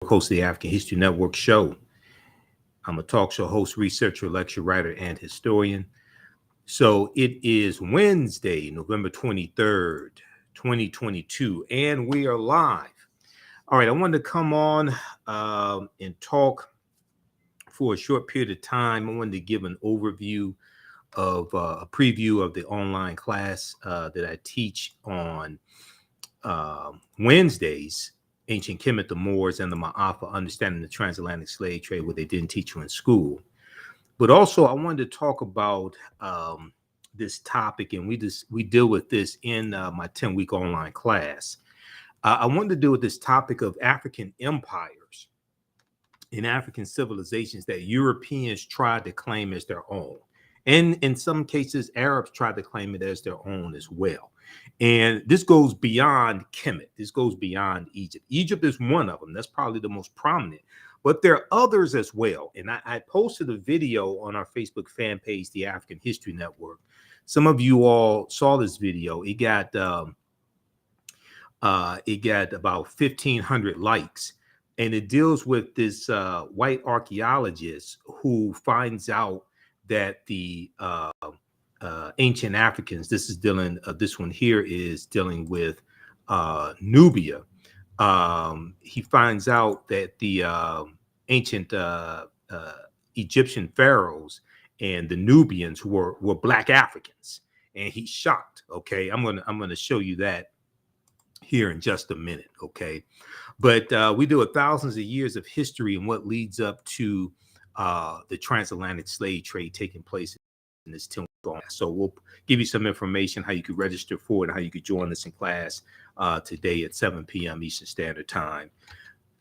Host of the African History Network show. I'm a talk show host, researcher, lecturer, writer, and historian. So it is Wednesday, November 23rd, 2022, and we are live. All right, I wanted to come on and talk for a short period of time. I wanted to give an overview of a preview of the online class that I teach on Wednesdays. Ancient Kemet, the Moors, and the Ma'afa, Understanding the Transatlantic Slave Trade, what they didn't teach you in school. But also, I wanted to talk about this topic, and we deal with this in my 10-week online class. I wanted to deal with this topic of African empires and African civilizations that Europeans tried to claim as their own. And in some cases, Arabs tried to claim it as their own as well. And this goes beyond Kemet. This goes beyond Egypt. Egypt is one of them. That's probably the most prominent. But there are others as well. And I posted a video on our Facebook fan page, The African History Network. Some of you all saw this video. It got about 1,500 likes. And it deals with this white archaeologist who finds out that the ancient Africans, this one here is dealing with Nubia. He finds out that the ancient Egyptian pharaohs and the Nubians were Black Africans, and he's shocked. Okay, I'm gonna show you that here in just a minute. Okay, but we do thousands of years of history and what leads up to the transatlantic slave trade taking place in this 10-week class. So we'll give you some information, how you could register for it, and how you could join us in class today at 7 p.m. Eastern Standard Time.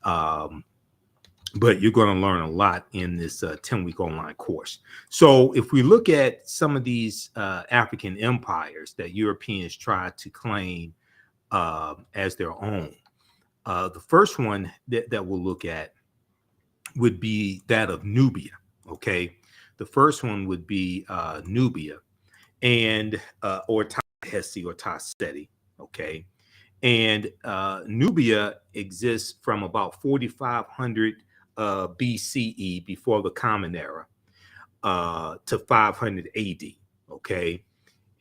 But you're going to learn a lot in this 10-week online course. So if we look at some of these African empires that Europeans tried to claim as their own, the first one that we'll look at would be that of Nubia. Okay, the first one would be Nubia, and or Ta-Hessi or Ta-Seti. Okay, and Nubia exists from about 4,500 BCE, before the Common Era, to 500 AD. Okay,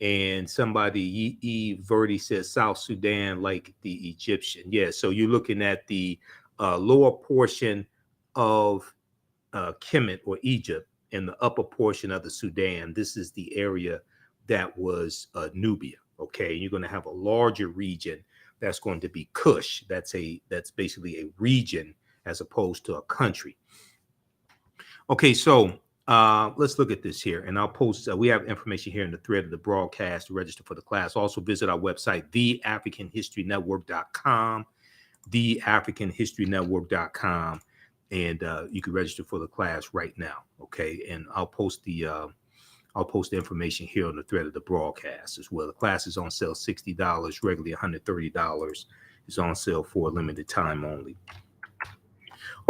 and somebody E. Verdi says South Sudan like the Egyptian. Yeah, so you're looking at the lower portion of Kemet or Egypt and the upper portion of the Sudan. This is the area that was Nubia. Okay, you're going to have a larger region that's going to be Kush. That's basically a region as opposed to a country. Okay, so let's look at this here, and I'll post. We have information here in the thread of the broadcast to register for the class. Also visit our website, TheAFricanHistoryNetwork.com, TheAfricanHistoryNetwork.com. And you can register for the class right now. Okay, and I'll post the information here on the thread of the broadcast as well. The class is on sale $60, regularly $130. It's on sale for a limited time only.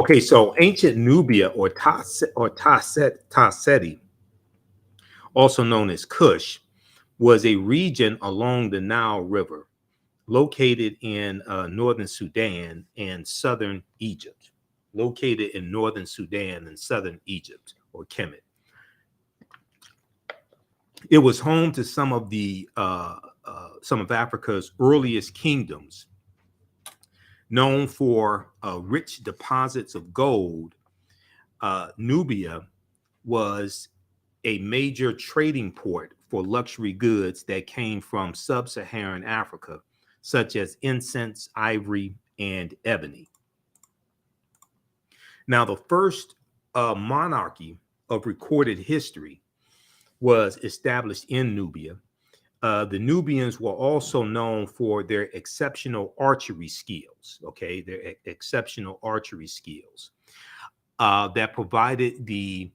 Okay, so ancient Nubia or Ta-Seti, also known as Kush, was a region along the Nile River, located in northern Sudan and southern Egypt. Located in northern Sudan and southern Egypt, or Kemet. It was home to some of Africa's earliest kingdoms, known for rich deposits of gold. Nubia was a major trading port for luxury goods that came from sub-Saharan Africa, such as incense, ivory, and ebony. Now, the first monarchy of recorded history was established in Nubia. The Nubians were also known for their exceptional archery skills. Okay, their exceptional archery skills that provided the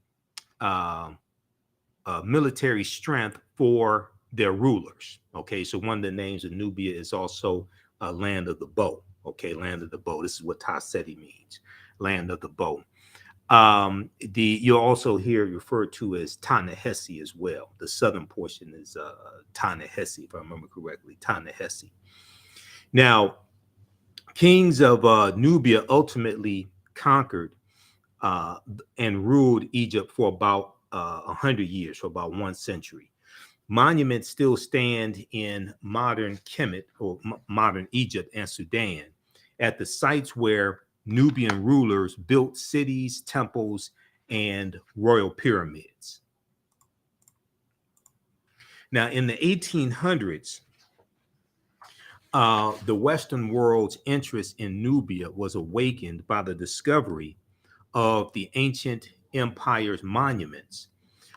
military strength for their rulers. Okay, so one of the names of Nubia is also land of the bow. Okay, land of the bow. This is what Ta-Seti means. Land of the bow. You'll also hear referred to as Ta-Nehesi as well. The southern portion is Ta-Nehesi, if I remember correctly. Ta-Nehesi. Now, kings of Nubia ultimately conquered and ruled Egypt for about 100 years, for about 1 century. Monuments still stand in modern Kemet, or modern Egypt and Sudan, at the sites where Nubian rulers built cities, temples, and royal pyramids. Now, in the 1800s, the Western world's interest in Nubia was awakened by the discovery of the ancient empire's monuments,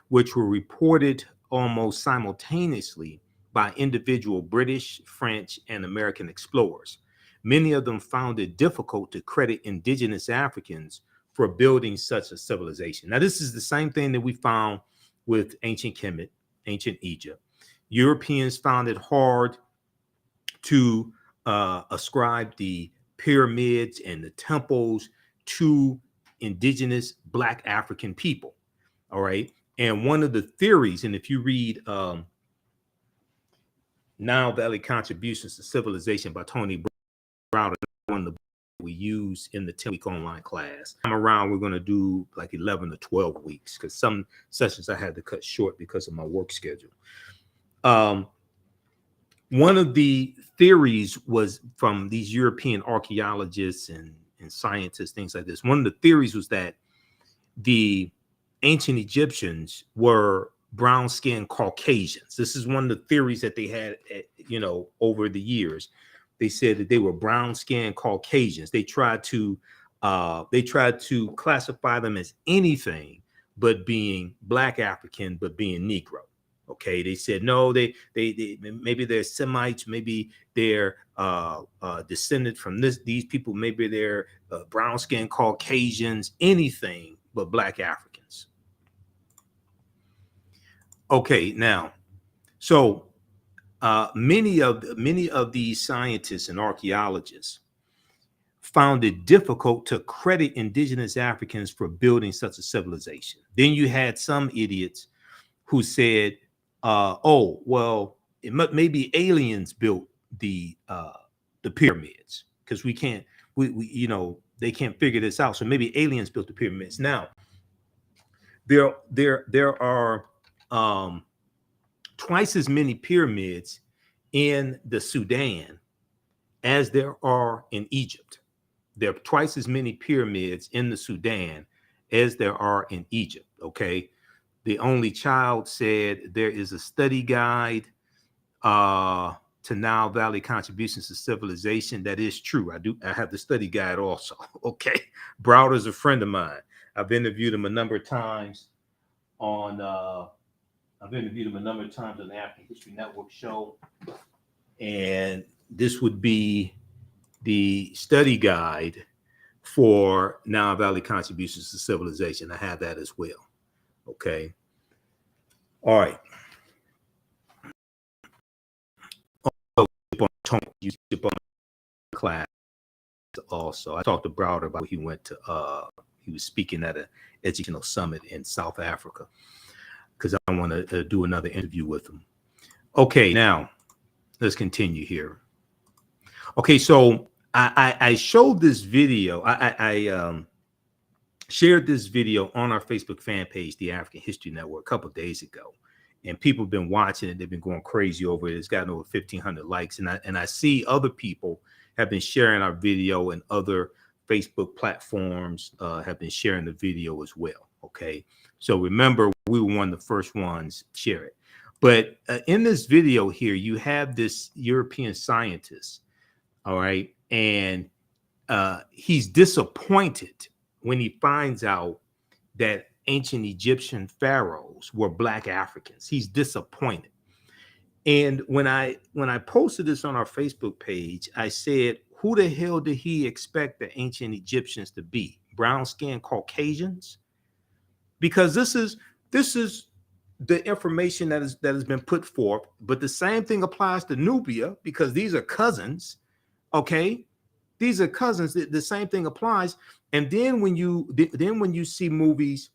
which were reported almost simultaneously by individual British, French, and American explorers. Many of them found it difficult to credit indigenous Africans for building such a civilization. Now, this is the same thing that we found with ancient Kemet, ancient Egypt. Europeans found it hard to ascribe the pyramids and the temples to indigenous Black African people. All right. And one of the theories, and if you read Nile Valley Contributions to Civilization by Tony Browder, one of the we use in the 10-week online class. I'm around, we're going to do like 11 to 12 weeks because some sessions I had to cut short because of my work schedule. One of the theories was from these European archaeologists and scientists, things like this. One of the theories was that the ancient Egyptians were brown-skinned Caucasians. This is one of the theories that they had, over the years. They said that they were brown-skinned Caucasians. They tried to classify them as anything but being Black African, but being Negro. Okay, they said no. They maybe they're Semites, maybe they're descended from these people, maybe they're brown-skinned Caucasians, anything but Black Africans. Okay, now, so many of these scientists and archaeologists found it difficult to credit indigenous Africans for building such a civilization. Then you had some idiots who said, "Oh, well, maybe aliens built the pyramids because we they can't figure this out. So maybe aliens built the pyramids." Now, there are twice as many pyramids in the Sudan as there are in Egypt. There are twice as many pyramids in the Sudan as there are in Egypt. Okay. The Only Child said there is a study guide to Nile Valley Contributions to Civilization. That is true. I have the study guide also. Okay. Browder's a friend of mine. I've interviewed him a number of times on the African History Network show. And this would be the study guide for Nile Valley Contributions to Civilization. I have that as well. Okay. All right. You skip on class also. I talked to Browder about he went to he was speaking at an educational summit in South Africa because I want to do another interview with him. Okay, now let's continue here. Okay, so I showed this video. I shared this video on our Facebook fan page, the African History Network, a couple of days ago, and people have been watching it. They've been going crazy over it. It's gotten over 1,500 likes, and I see other people have been sharing our video, and other Facebook platforms have been sharing the video as well. Okay, so remember, we were one of the first ones to share it. But in this video here, you have this European scientist, all right, and he's disappointed when he finds out that ancient Egyptian pharaohs were Black Africans. He's disappointed. And when I posted this on our Facebook page, I said, who the hell did he expect the ancient Egyptians to be? Brown-skinned Caucasians? Because this is the information that has been put forth, but the same thing applies to Nubia because these are cousins. Okay, these are cousins. The same thing applies. And then when you see movies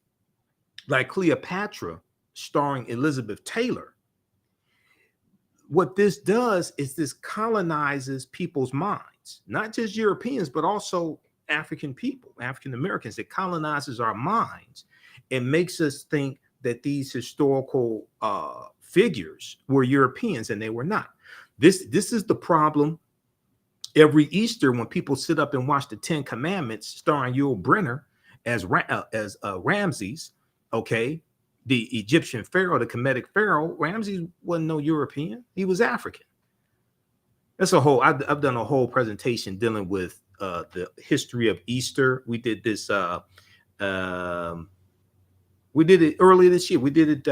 like Cleopatra starring Elizabeth Taylor, what this does is this colonizes people's minds, not just Europeans, but also African people, African Americans. It colonizes our minds and makes us think that these historical figures were Europeans, and they were not. This is the problem every Easter when people sit up and watch the Ten Commandments starring Yul Brynner as Ramses, okay, the Egyptian pharaoh, the Kemetic pharaoh. Ramses wasn't no European. He was African. That's a whole, I've done a whole presentation dealing with the history of Easter. We did this, we did it earlier this year. We did it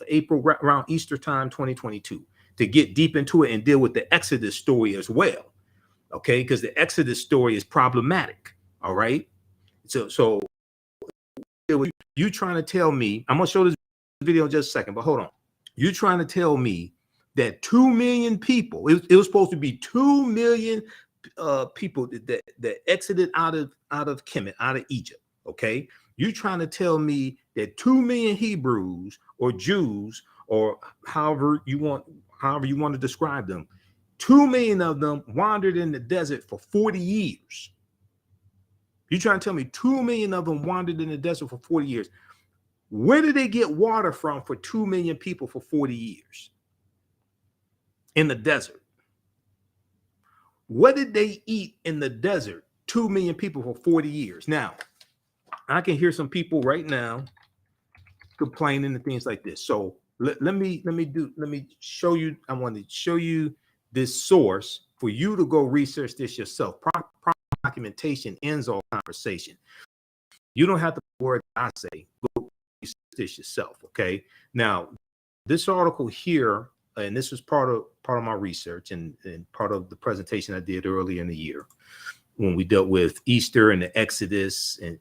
April, around Easter time, 2022, to get deep into it and deal with the Exodus story as well. Okay, because the Exodus story is problematic. All right. So you trying to tell me, I'm gonna show this video in just a second, but hold on. You trying to tell me that 2 million people, it was supposed to be 2 million people that exited out of Kemet, out of Egypt. Okay. You trying to tell me that 2 million Hebrews or Jews, or however you want to describe them, 2 million of them wandered in the desert for 40 years. You trying to tell me 2 million of them wandered in the desert for 40 years? Where did they get water from for 2 million people for 40 years in the desert? What did they eat in the desert? 2 million people for 40 years. Now, I can hear some people right now complaining and things like this. So let me show you. I want to show you this source for you to go research this yourself. Proper documentation ends all conversation. You don't have to word I say. Go research this yourself. Okay. Now, this article here, and this was part of my research and part of the presentation I did earlier in the year when we dealt with Easter and the Exodus and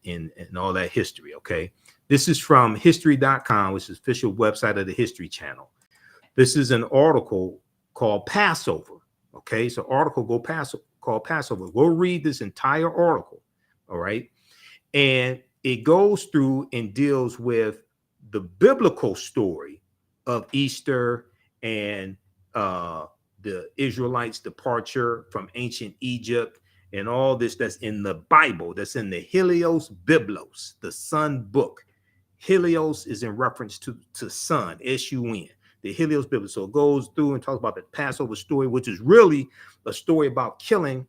all that history. Okay. This is from history.com, which is the official website of the History Channel. This is an article called Passover. Okay, so article called Passover. Go read this entire article. All right. And it goes through and deals with the biblical story of Easter and the Israelites' departure from ancient Egypt and all this that's in the Bible, that's in the Helios Biblos, the Sun book. Helios is in reference to sun, S-U-N, the Helios Bible. So it goes through and talks about the Passover story, which is really a story about killing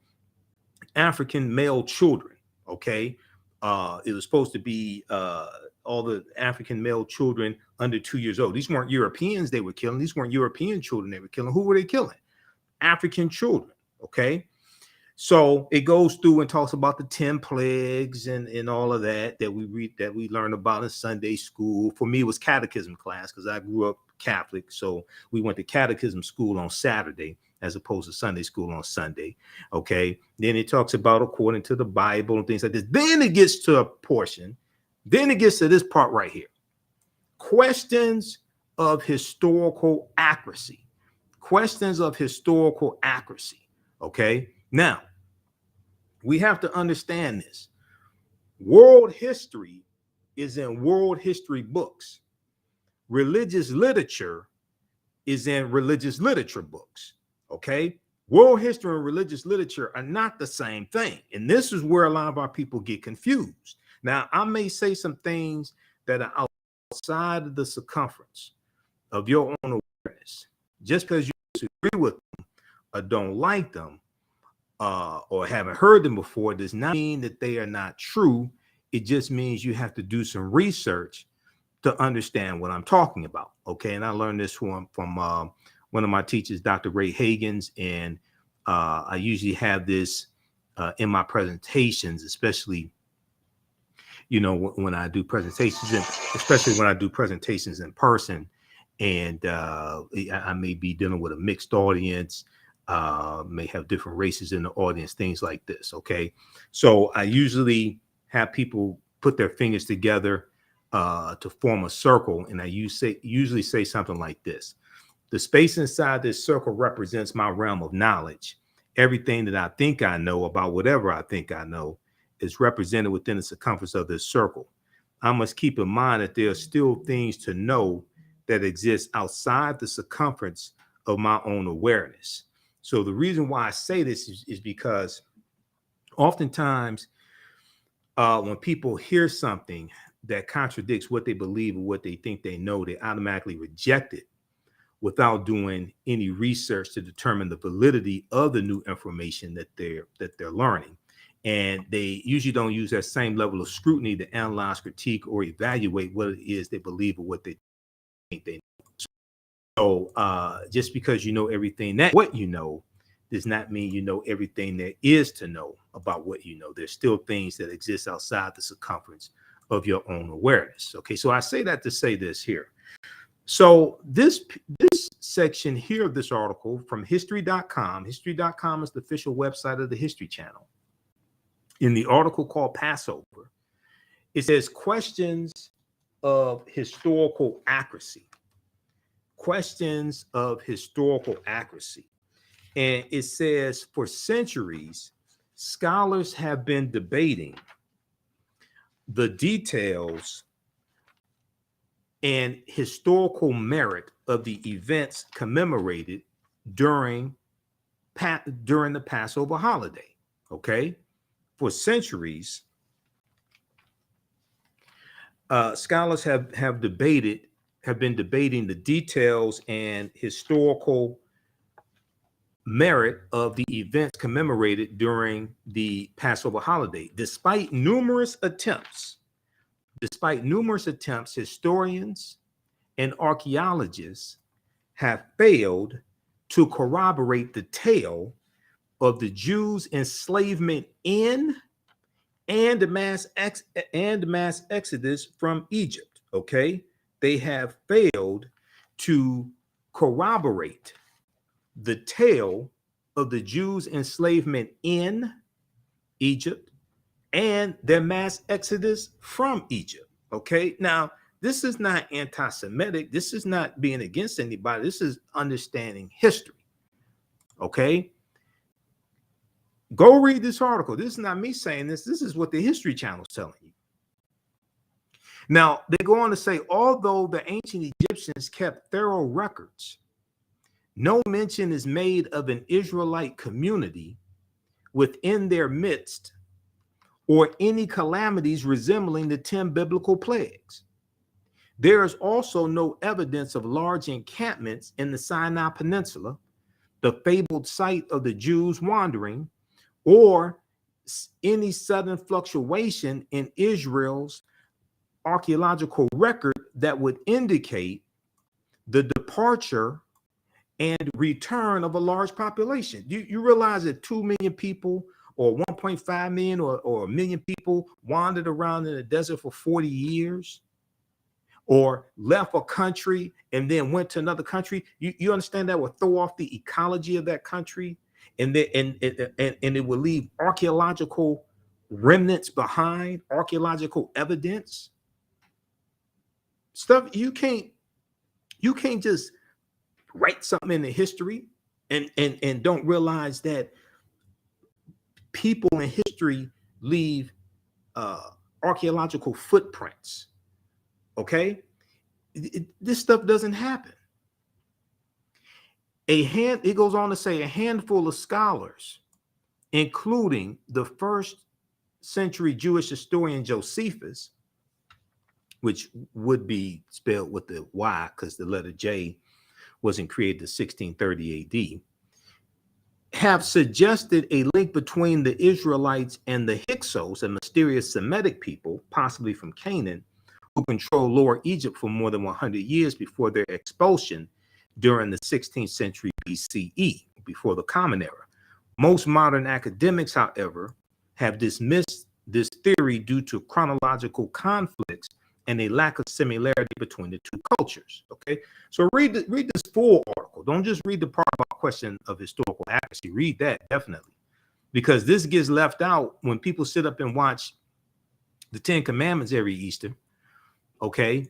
African male children. Okay. It was supposed to be all the African male children under 2 years old. These weren't Europeans they were killing. These weren't European children they were killing. Who were they killing? African children. Okay. So it goes through and talks about the 10 plagues and all of that we read, that we learned about in Sunday school. For me, it was catechism class because I grew up Catholic. So we went to catechism school on Saturday as opposed to Sunday school on Sunday. Okay. Then it talks about according to the Bible and things like this. Then it gets to a portion. Then it gets to this part right here. Questions of historical accuracy. Questions of historical accuracy. Okay. Now, we have to understand this. World history is in world history books. Religious literature is in religious literature books. Okay. World history and religious literature are not the same thing. And this is where a lot of our people get confused. Now, I may say some things that are outside of the circumference of your own awareness. Just because you disagree with them or don't like them, or haven't heard them before, does not mean that they are not true. It just means you have to do some research to understand what I'm talking about. Okay. And I learned this from one of my teachers, Dr. Ray Hagins. And I usually have this in my presentations, especially, you know, when I do presentations, and especially when I do presentations in person. And I may be dealing with a mixed audience, may have different races in the audience, things like this. Okay. So I usually have people put their fingers together to form a circle. And I usually say something like this. The space inside this circle represents my realm of knowledge. Everything that I think I know about whatever I think I know is represented within the circumference of this circle. I must keep in mind that there are still things to know that exist outside the circumference of my own awareness. So the reason why I say this is because oftentimes when people hear something that contradicts what they believe or what they think they know, they automatically reject it without doing any research to determine the validity of the new information that they're learning. And they usually don't use that same level of scrutiny to analyze, critique, or evaluate what it is they believe or what they think they know. So just because you know everything that what you know does not mean you know everything there is to know about what you know. There's still things that exist outside the circumference of your own awareness. Okay, so I say that to say this here. So this section here of this article from history.com, history.com is the official website of the History Channel. In the article called Passover, it says questions of historical accuracy. Questions of historical accuracy. And it says for centuries, scholars have been debating the details and historical merit of the events commemorated during the Passover holiday. Okay, for centuries, scholars have been debating the details and historical merit of the events commemorated during the Passover holiday. Despite numerous attempts, historians and archaeologists have failed to corroborate the tale of the Jews' enslavement in and the mass exodus from Egypt. Okay, they have failed to corroborate the tale of the Jews' enslavement in Egypt and their mass exodus from Egypt. Okay, now this is not anti-Semitic. This is not being against anybody. This is understanding history. Okay, go read this article. This is not me saying this. This is what the History Channel is telling you. Now, they go on to say, although the ancient Egyptians kept thorough records, no mention is made of an Israelite community within their midst or any calamities resembling the 10 biblical plagues. There is also no evidence of large encampments in the Sinai Peninsula, the fabled site of the Jews wandering, or any sudden fluctuation in Israel's archaeological record that would indicate the departure and return of a large population. You realize that 2 million people or 1.5 million or a million people wandered around in the desert for 40 years or left a country and then went to another country? You understand that would throw off the ecology of that country, and it will leave archaeological remnants behind, archaeological evidence. Stuff you can't just write something in the history and don't realize that people in history leave archaeological footprints. Okay, this stuff doesn't happen. It goes on to say a handful of scholars, including the first century Jewish historian Josephus, which would be spelled with the Y because the letter J wasn't created in 1630 AD, have suggested a link between the Israelites and the Hyksos, a mysterious Semitic people, possibly from Canaan, who controlled Lower Egypt for more than 100 years before their expulsion during the 16th century BCE, before the Common Era. Most modern academics, however, have dismissed this theory due to chronological conflicts and a lack of similarity between the two cultures. Okay, so read this full article. Don't just read the part about question of historical accuracy. Read that definitely, because this gets left out when people sit up and watch the 10 Commandments every Easter. Okay,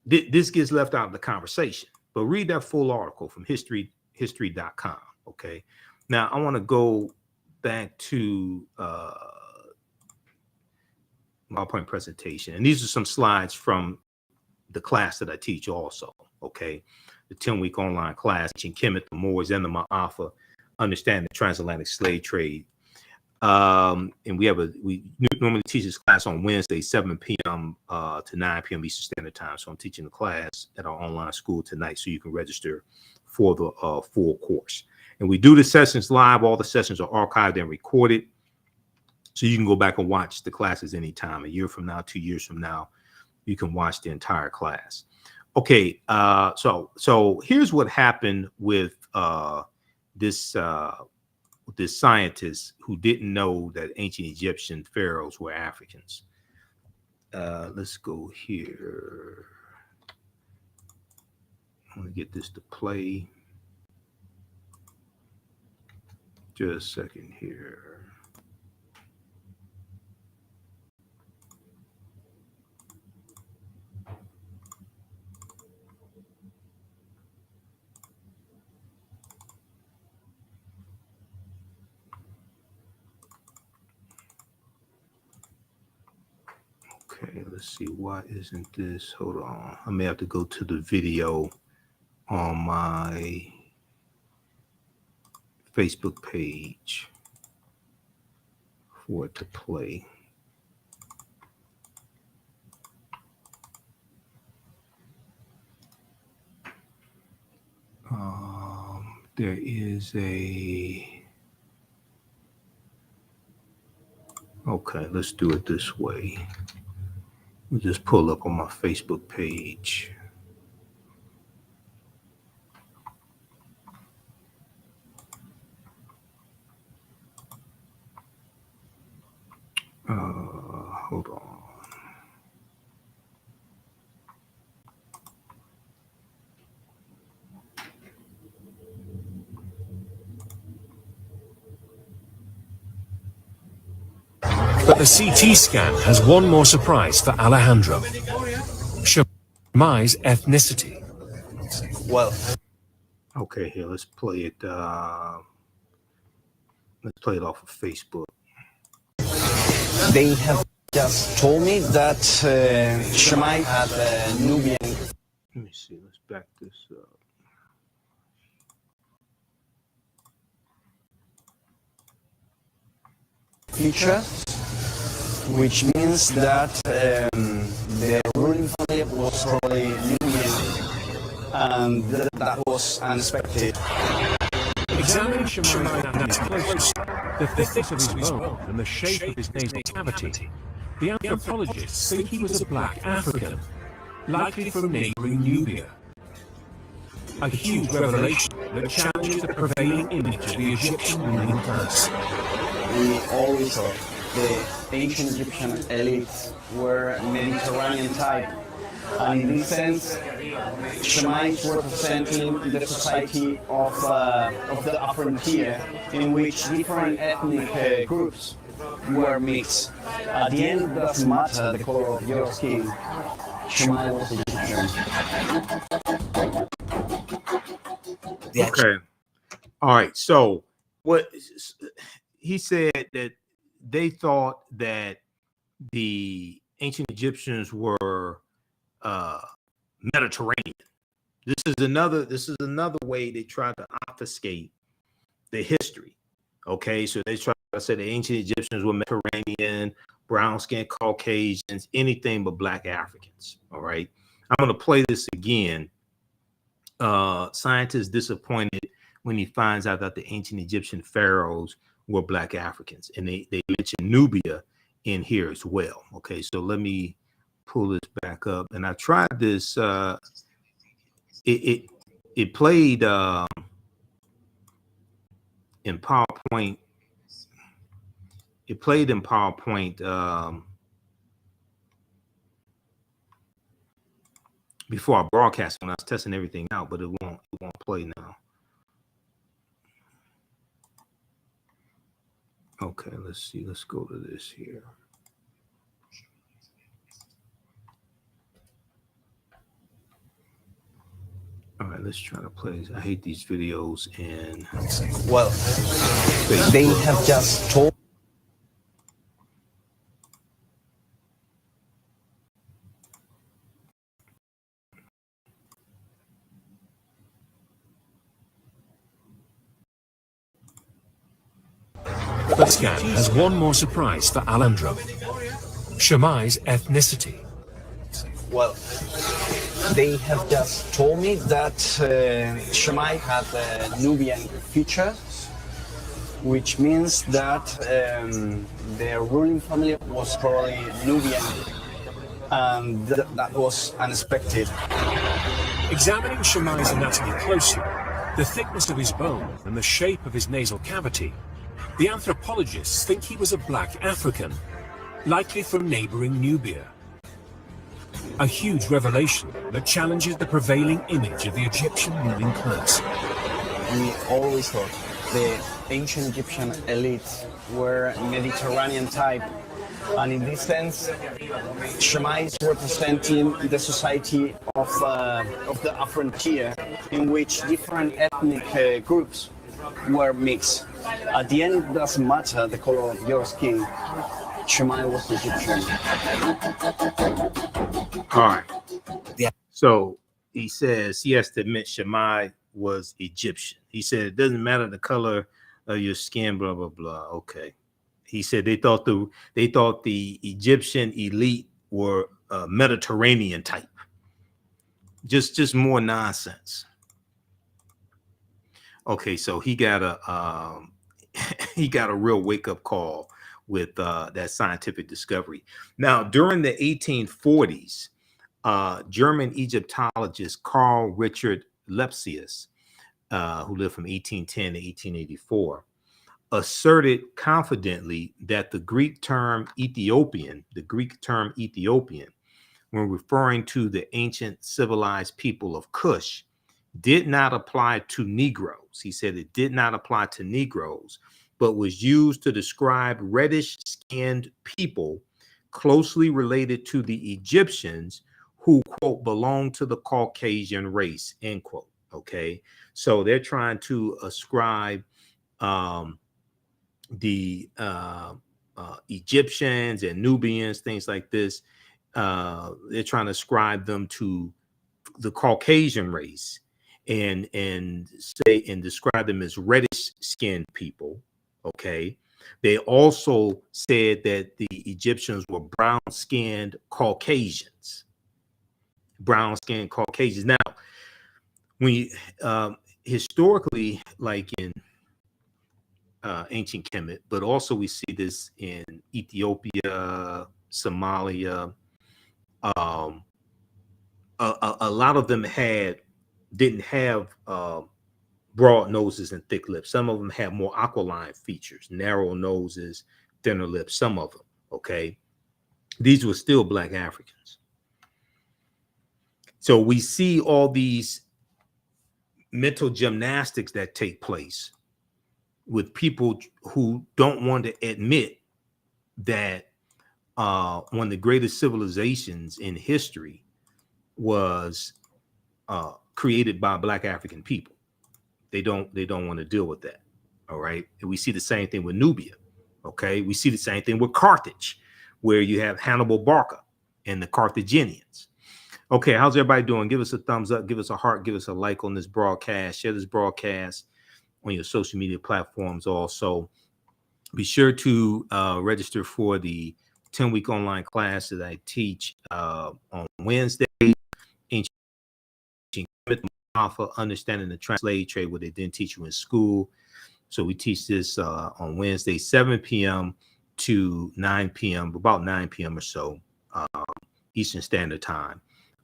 this gets left out of the conversation. But read that full article from history.com. Okay, now I want to go back to PowerPoint presentation, and these are some slides from the class that I teach also. Okay, the 10-week online class, Ancient Kemet, the Moors, and the Ma'afa, Understanding the Transatlantic Slave Trade. And we normally teach this class on Wednesday, 7 p.m. To 9 p.m. Eastern Standard Time. So I'm teaching the class at our online school tonight, so you can register for the full course. And we do the sessions live. All the sessions are archived and recorded, so you can go back and watch the classes anytime. A year from now, 2 years from now, you can watch the entire class. Okay, so here's what happened with this scientist who didn't know that ancient Egyptian pharaohs were Africans. Let's go here. I'm gonna get this to play. Just a second here. Okay, let's see. Why isn't this? Hold on. I may have to go to the video on my Facebook page for it to play. There is a. Okay, let's do it this way. We'll just pull up on my Facebook page. Hold on. But the CT scan has one more surprise for Alejandro. Shemai's ethnicity. Well, okay, here, let's play it. Let's play it off of Facebook. they have just told me that Shemai had a Nubian. Let me see. Let's back this up. Feature, which means that the ruling family was probably Nubian, and that was unexpected. Examining Shemai's closely, the thickness of his bone and the shape of his nasal cavity, the anthropologists think he was a black African, likely from neighboring Nubia. A huge revelation that challenges the prevailing image of the Egyptian ruling class. We always thought the ancient Egyptian elites were Mediterranean type, and in this sense, Shemai is representing the society of the upper tier, in which different ethnic groups were mixed. At the end, it doesn't matter the color of your skin. Shemai was Egyptian. Okay. All right. So what he said that they thought that the ancient Egyptians were Mediterranean. This is another way they try to obfuscate the history. Okay, so they try to say the ancient Egyptians were Mediterranean, brown-skinned Caucasians, anything but black Africans. All right, I'm going to play this again. Scientists disappointed when he finds out that the ancient Egyptian pharaohs were black Africans, and they mention Nubia in here as well. Okay, so let me pull this back up, and I tried this. It played in PowerPoint. It played in PowerPoint before I broadcast when I was testing everything out, but it won't play now. Okay, let's see. Let's go to this here. All right, let's try to play this. I hate these videos and well, they have just told. But Scan has one more surprise for Alejandro. Shammai's ethnicity. Well, they have just told me that Shammai had Nubian features, which means that their ruling family was probably Nubian, and that was unexpected. Examining Shammai's anatomy closely, the thickness of his bone and the shape of his nasal cavity, the anthropologists think he was a black African, likely from neighboring Nubia. A huge revelation that challenges the prevailing image of the Egyptian ruling class. We always thought the ancient Egyptian elites were Mediterranean type, and in this sense, Shammai is representing the society of the frontier, in which different ethnic groups were mixed. At the end, it doesn't matter the color of your skin. Shammai was Egyptian. All right. Yeah. So he says he has to admit Shammai was Egyptian. He said it doesn't matter the color of your skin, blah blah blah. Okay. He said they thought the Egyptian elite were Mediterranean type. Just more nonsense. Okay, so he got a real wake up call with that scientific discovery. Now, during the 1840s, German Egyptologist Carl Richard Lepsius, who lived from 1810 to 1884, asserted confidently that the Greek term Ethiopian, when referring to the ancient civilized people of Kush, did not apply to Negroes. He said it did not apply to Negroes, but was used to describe reddish-skinned people closely related to the Egyptians who, quote, belong to the Caucasian race, end quote. Okay, so they're trying to ascribe the Egyptians and Nubians, things like this. They're trying to ascribe them to the Caucasian race and describe them as reddish-skinned people. Okay, they also said that the Egyptians were brown-skinned Caucasians. Now, when historically, like in ancient Kemet, but also we see this in Ethiopia, Somalia. A lot of them didn't have broad noses and thick lips. Some of them had more aquiline features, narrow noses, thinner lips, some of them. Okay, these were still black Africans. So we see all these mental gymnastics that take place with people who don't want to admit that one of the greatest civilizations in history was created by black African people. They don't want to deal with that. All right. And we see the same thing with Nubia. Okay. We see the same thing with Carthage, where you have Hannibal Barca and the Carthaginians. Okay. How's everybody doing? Give us a thumbs up, give us a heart, give us a like on this broadcast, share this broadcast on your social media platforms. Also, be sure to register for the 10-week online class that I teach on Wednesday. Ancient Kemet, understanding the slave trade, what they didn't teach you in school. So we teach this on Wednesday, 7 p.m. to 9 p.m., about 9 p.m. or so, Eastern Standard Time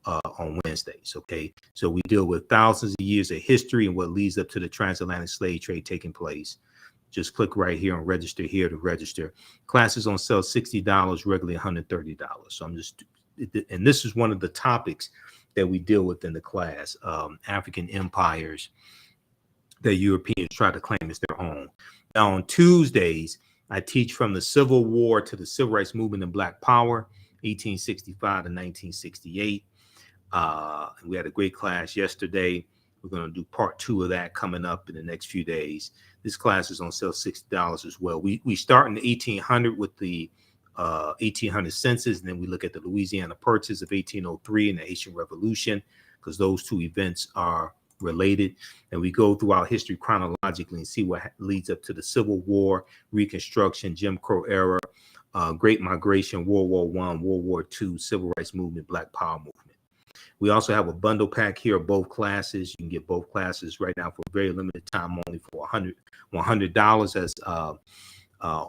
on Wednesdays. Okay, so we deal with thousands of years of history and what leads up to the transatlantic slave trade taking place. Just click right here and register here to register. Classes on sale $60, regularly $130. So and this is one of the topics that we deal with in the class, African empires that Europeans try to claim as their own. Now on Tuesdays, I teach from the Civil War to the Civil Rights Movement and Black Power, 1865 to 1968. We had a great class yesterday. We're going to do part 2 of that coming up in the next few days. This class is on sale $60 as well. We start in the 1800 with the 1800 census, and then we look at the Louisiana Purchase of 1803 and the Haitian Revolution, because those two events are related. And we go through our history chronologically and see what leads up to the Civil War, Reconstruction, Jim Crow era, Great Migration, World War I, World War II, Civil Rights Movement, Black Power movement. We also have a bundle pack here of both classes. You can get both classes right now for a very limited time, only for $100. That's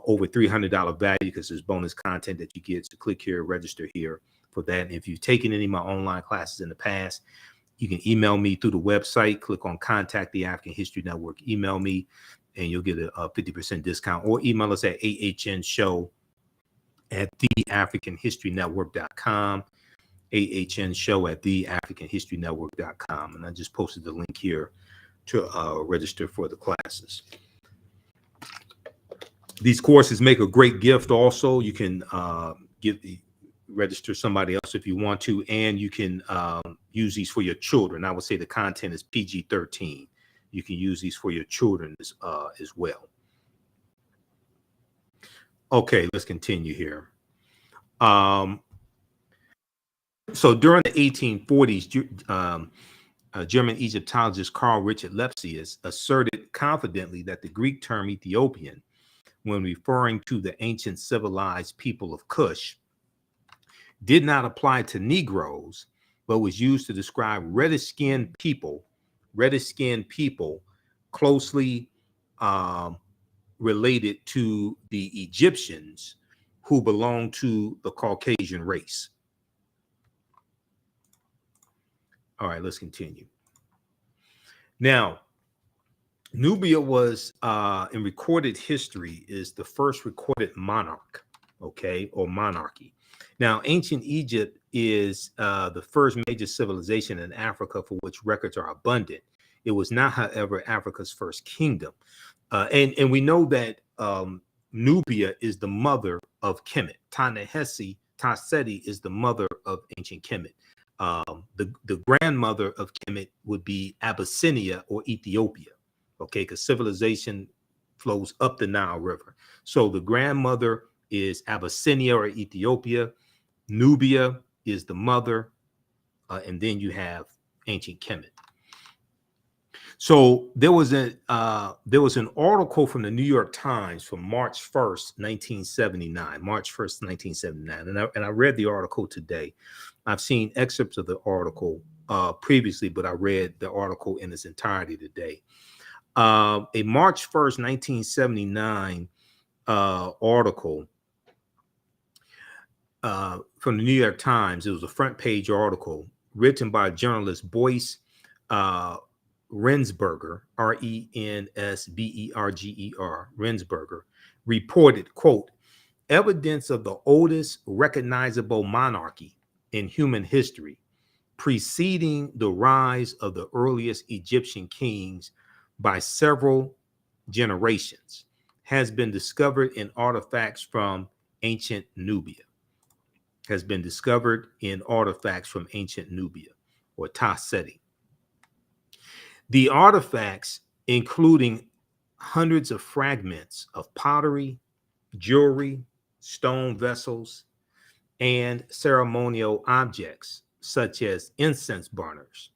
over $300 value because there's bonus content that you get. So click here, register here for that. And if you've taken any of my online classes in the past, you can email me through the website. Click on Contact the African History Network. Email me, and you'll get a 50% discount. Or email us at AHNShow@TheAfricanHistoryNetwork.com. AHNShow@TheAfricanHistoryNetwork.com. And I just posted the link here to register for the classes. These courses make a great gift also. You can register somebody else if you want to, and you can use these for your children. I would say the content is PG-13. You can use these for your children as well. Okay, let's continue here. So during the 1840s, German Egyptologist Carl Richard Lepsius asserted confidently that the Greek term Ethiopian, when referring to the ancient civilized people of Kush, did not apply to Negroes, but was used to describe reddish-skinned people closely related to the Egyptians who belonged to the Caucasian race. All right, let's continue. Now, Nubia was, in recorded history, is the first recorded monarch, okay, or monarchy. Now, ancient Egypt is the first major civilization in Africa for which records are abundant. It was not, however, Africa's first kingdom. And we know that Nubia is the mother of Kemet. Ta-Seti is the mother of ancient Kemet. The grandmother of Kemet would be Abyssinia or Ethiopia, okay, because civilization flows up the Nile River. So the grandmother is Abyssinia or Ethiopia. Nubia is the mother, and then you have ancient Kemet. So there was an article from the New York Times from March 1st, 1979. March 1st, 1979, and I read the article today. I've seen excerpts of the article previously, but I read the article in its entirety today. A March 1st, 1979 article from the New York Times. It was a front page article written by journalist Boyce Rensberger, Rensberger, Rensberger, reported, quote, evidence of the oldest recognizable monarchy in human history, preceding the rise of the earliest Egyptian kings by several generations, has been discovered in artifacts from ancient Nubia. Has been discovered in artifacts from ancient Nubia, or Ta-Seti. The artifacts, including hundreds of fragments of pottery, jewelry, stone vessels, and ceremonial objects, such as incense burners,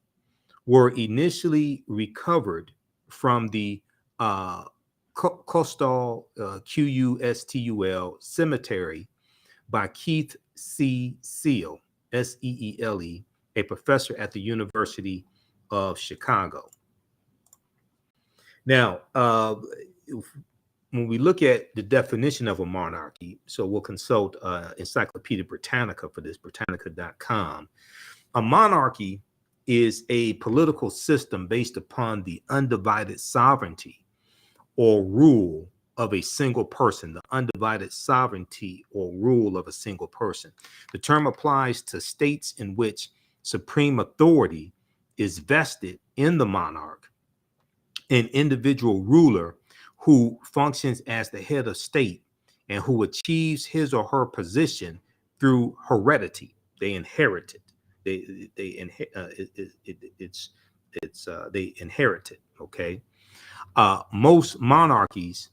were initially recovered from the Qustul, Qustul cemetery by Keith C. Seale, Seele, a professor at the University of Chicago. Now, when we look at the definition of a monarchy, so we'll consult Encyclopedia Britannica for this, Britannica.com. A monarchy is a political system based upon the undivided sovereignty or rule of a single person, the undivided sovereignty or rule of a single person. The term applies to states in which supreme authority is vested in the monarch, an individual ruler who functions as the head of state and who achieves his or her position through heredity. They inherit it. They inherit it. Okay. Most monarchies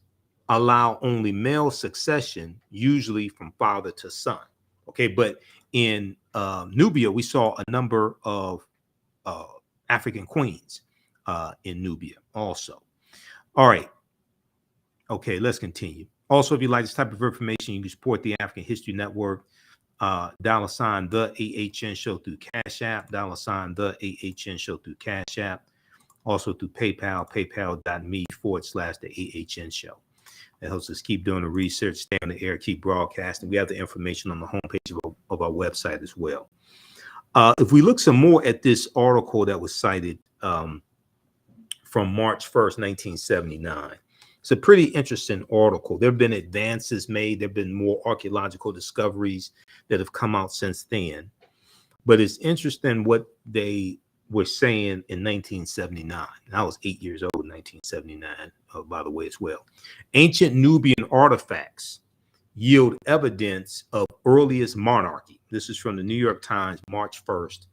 allow only male succession, usually from father to son. Okay, but in Nubia, we saw a number of African queens. in Nubia also. All right. Okay, let's continue. Also, if you like this type of information, you can support the African History Network. $ the AHN show through Cash App, $ the AHN show through Cash App, also through PayPal, paypal.me/the AHN show. That helps us keep doing the research, stay on the air, keep broadcasting. We have the information on the homepage of our website as well. If we look some more at this article that was cited from March 1st, 1979, it's a pretty interesting article. There have been advances made. There have been more archaeological discoveries that have come out since then. But it's interesting what they were saying in 1979. And I was 8 years old in 1979, by the way, as well. Ancient Nubian artifacts yield evidence of earliest monarchy. This is from the New York Times, March 1st,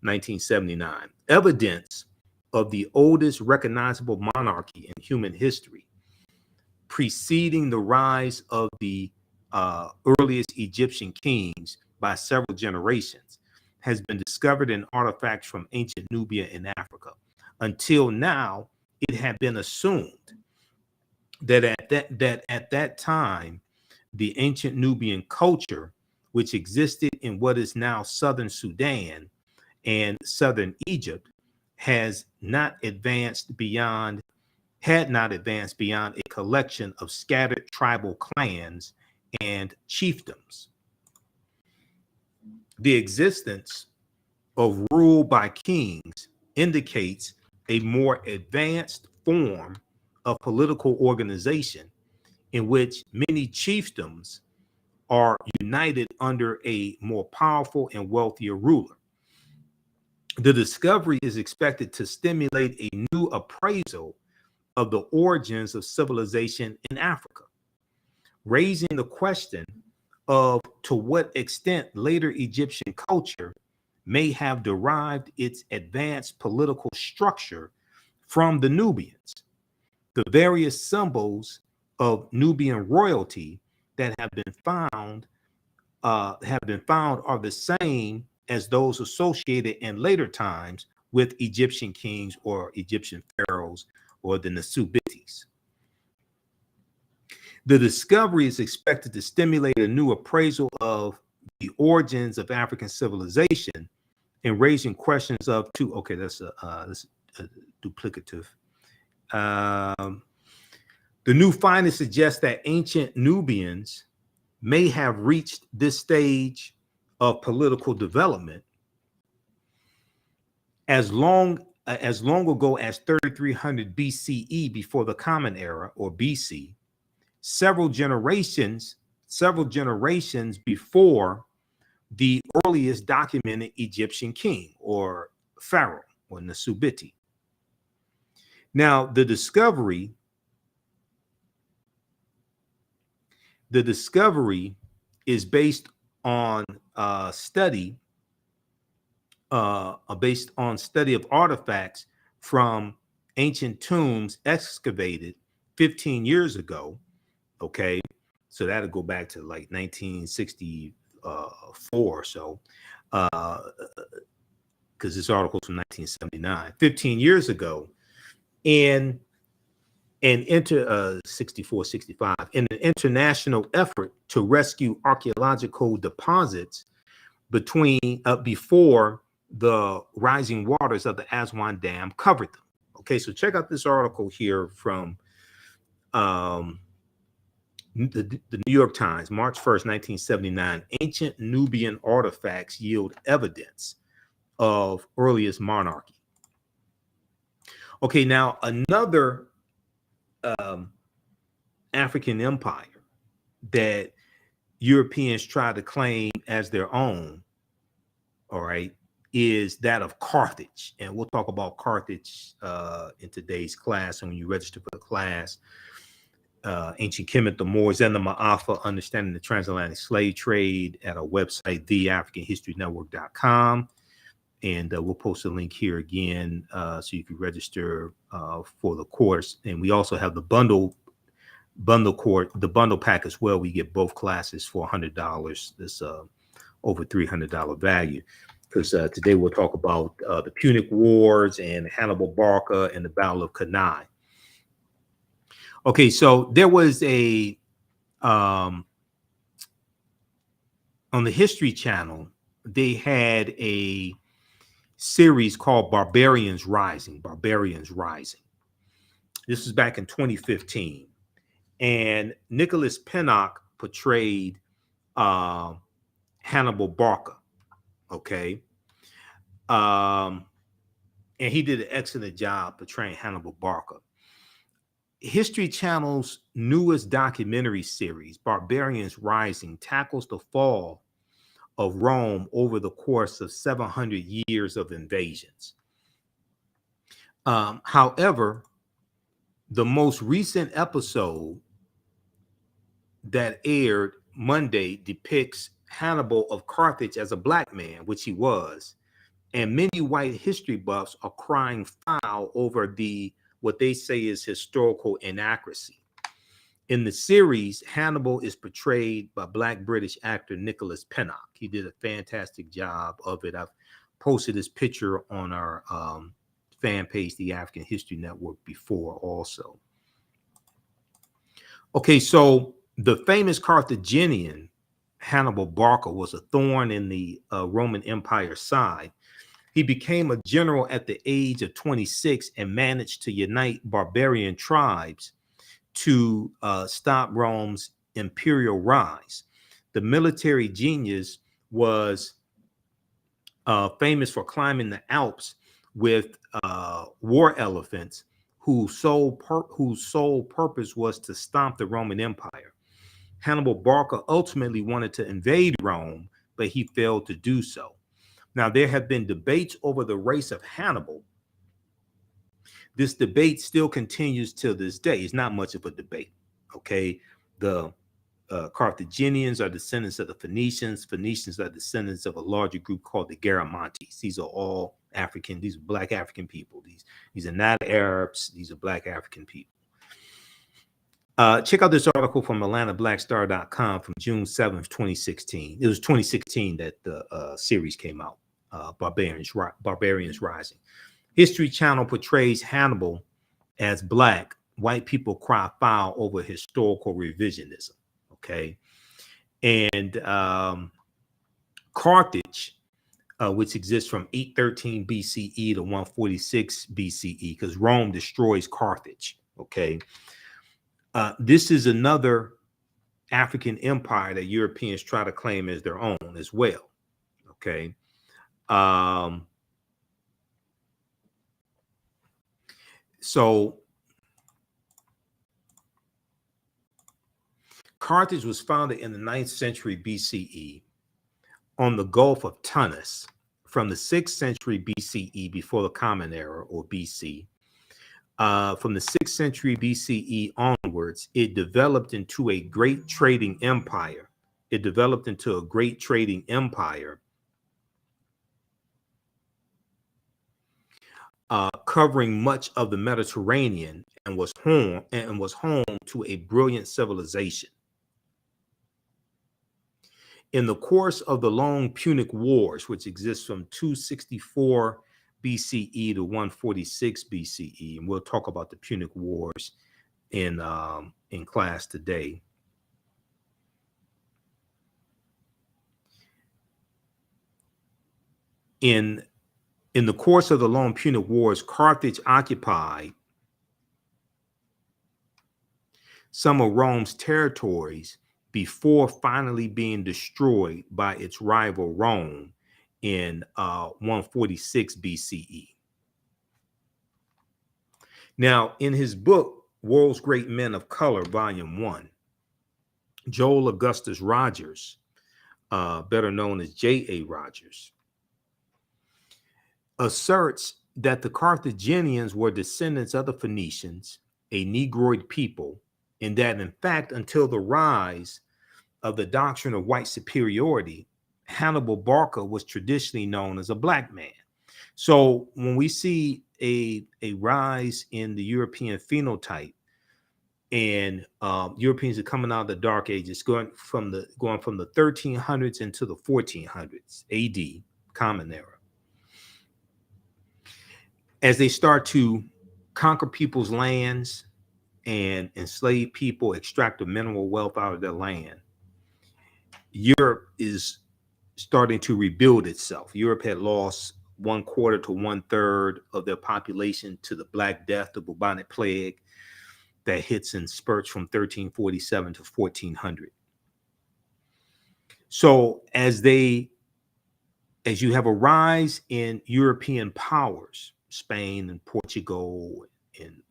1979. Evidence of the oldest recognizable monarchy in human history, preceding the rise of the earliest Egyptian kings by several generations, has been discovered in artifacts from ancient Nubia in Africa. Until now, it had been assumed that at that time, the ancient Nubian culture, which existed in what is now southern Sudan and southern Egypt, had not advanced beyond a collection of scattered tribal clans and chiefdoms. The existence of rule by kings indicates a more advanced form of political organization in which many chiefdoms are united under a more powerful and wealthier ruler. The discovery is expected to stimulate a new appraisal of the origins of civilization in Africa, raising the question of to what extent later Egyptian culture may have derived its advanced political structure from the Nubians. The various symbols of Nubian royalty that have been found are the same as those associated in later times with Egyptian kings or Egyptian pharaohs or the Nasubitis. The discovery is expected to stimulate a new appraisal of the origins of African civilization and raising questions of two. Okay, that's duplicative. The new finding suggests that ancient Nubians may have reached this stage of political development as long ago as 3300 BCE, before the Common Era, or BC, several generations before the earliest documented Egyptian king or pharaoh or Nasubiti. Now, the discovery is based on study of artifacts from ancient tombs excavated 15 years ago. Okay, so that'll go back to like 1964 or so, because this article's from 1979, 15 years ago, and 64, 65, in an international effort to rescue archaeological deposits before the rising waters of the Aswan Dam covered them. Okay, so check out this article here from the New York Times, March 1st, 1979. Ancient Nubian artifacts yield evidence of earliest monarchy. Okay, now another African empire that Europeans try to claim as their own, all right, is that of Carthage. And we'll talk about Carthage in today's class. And when you register for the class, Ancient Kemet, the Moors, and the Ma'afa, Understanding the Transatlantic Slave Trade, at our website, TheAfricanHistoryNetwork.com. And we'll post a link here again so you can register for the course. And we also have the bundle pack as well. We get both classes for $100. This over $300 value. because today we'll talk about the Punic Wars and Hannibal Barca and the Battle of Cannae. Okay, so there was a on the History Channel, they had a series called Barbarians Rising. Barbarians Rising. This was back in 2015, and Nicholas Pinnock portrayed Hannibal Barca. Okay, and he did an excellent job portraying Hannibal Barca. History Channel's newest documentary series, Barbarians Rising, tackles the fall of Rome over the course of 700 years of invasions. However, the most recent episode that aired Monday depicts Hannibal of Carthage as a black man, which he was, and many white history buffs are crying foul over what they say is historical inaccuracy. In the series, Hannibal is portrayed by Black British actor Nicholas Pinnock. He did a fantastic job of it. I've posted this picture on our fan page, the African History Network, before also. Okay, so the famous Carthaginian Hannibal Barca was a thorn in the Roman Empire's side. He became a general at the age of 26 and managed to unite barbarian tribes to stop Rome's imperial rise. The military genius was famous for climbing the Alps with war elephants whose sole purpose was to stomp the Roman Empire. Hannibal Barca ultimately wanted to invade Rome, but he failed to do so. Now, there have been debates over the race of Hannibal. This debate still continues till this day. It's not much of a debate, okay? The Carthaginians are descendants of the Phoenicians. Phoenicians are descendants of a larger group called the Garamantes. These are all African. These are Black African people. These are not Arabs. These are Black African people. Check out this article from AtlantaBlackStar.com from June 7th, 2016. It was 2016 that the series came out, Barbarians Rising. History Channel portrays Hannibal as Black. White people cry foul over historical revisionism. Okay. And Carthage, which exists from 813 BCE to 146 BCE, because Rome destroys Carthage. Okay. This is another African empire that Europeans try to claim as their own as well. Okay. So Carthage was founded in the 9th century BCE on the Gulf of Tunis. From the 6th century BCE, before the Common Era, or BC, from the 6th century BCE onwards, it developed into a great trading empire. Covering much of the Mediterranean, and was home to a brilliant civilization. In the course of the long Punic Wars, which exists from 264 BCE to 146 BCE, and we'll talk about the Punic Wars in class today. In the course of the long Punic Wars, Carthage occupied some of Rome's territories before finally being destroyed by its rival Rome in 146 BCE. Now, in his book, World's Great Men of Color, Volume 1, Joel Augustus Rogers, better known as J.A. Rogers, asserts that the Carthaginians were descendants of the Phoenicians, a Negroid people, and that, in fact, until the rise of the doctrine of white superiority, Hannibal Barca was traditionally known as a Black man. So when we see a rise in the European phenotype, and Europeans are coming out of the Dark Ages, going from the 1300s into the 1400s AD, Common Era. As they start to conquer people's lands and enslave people, extract the mineral wealth out of their land, Europe is starting to rebuild itself. Europe had lost 1/4 to 1/3 of their population to the Black Death, the bubonic plague that hits in spurts from 1347 to 1400. So as you have a rise in European powers, Spain and Portugal and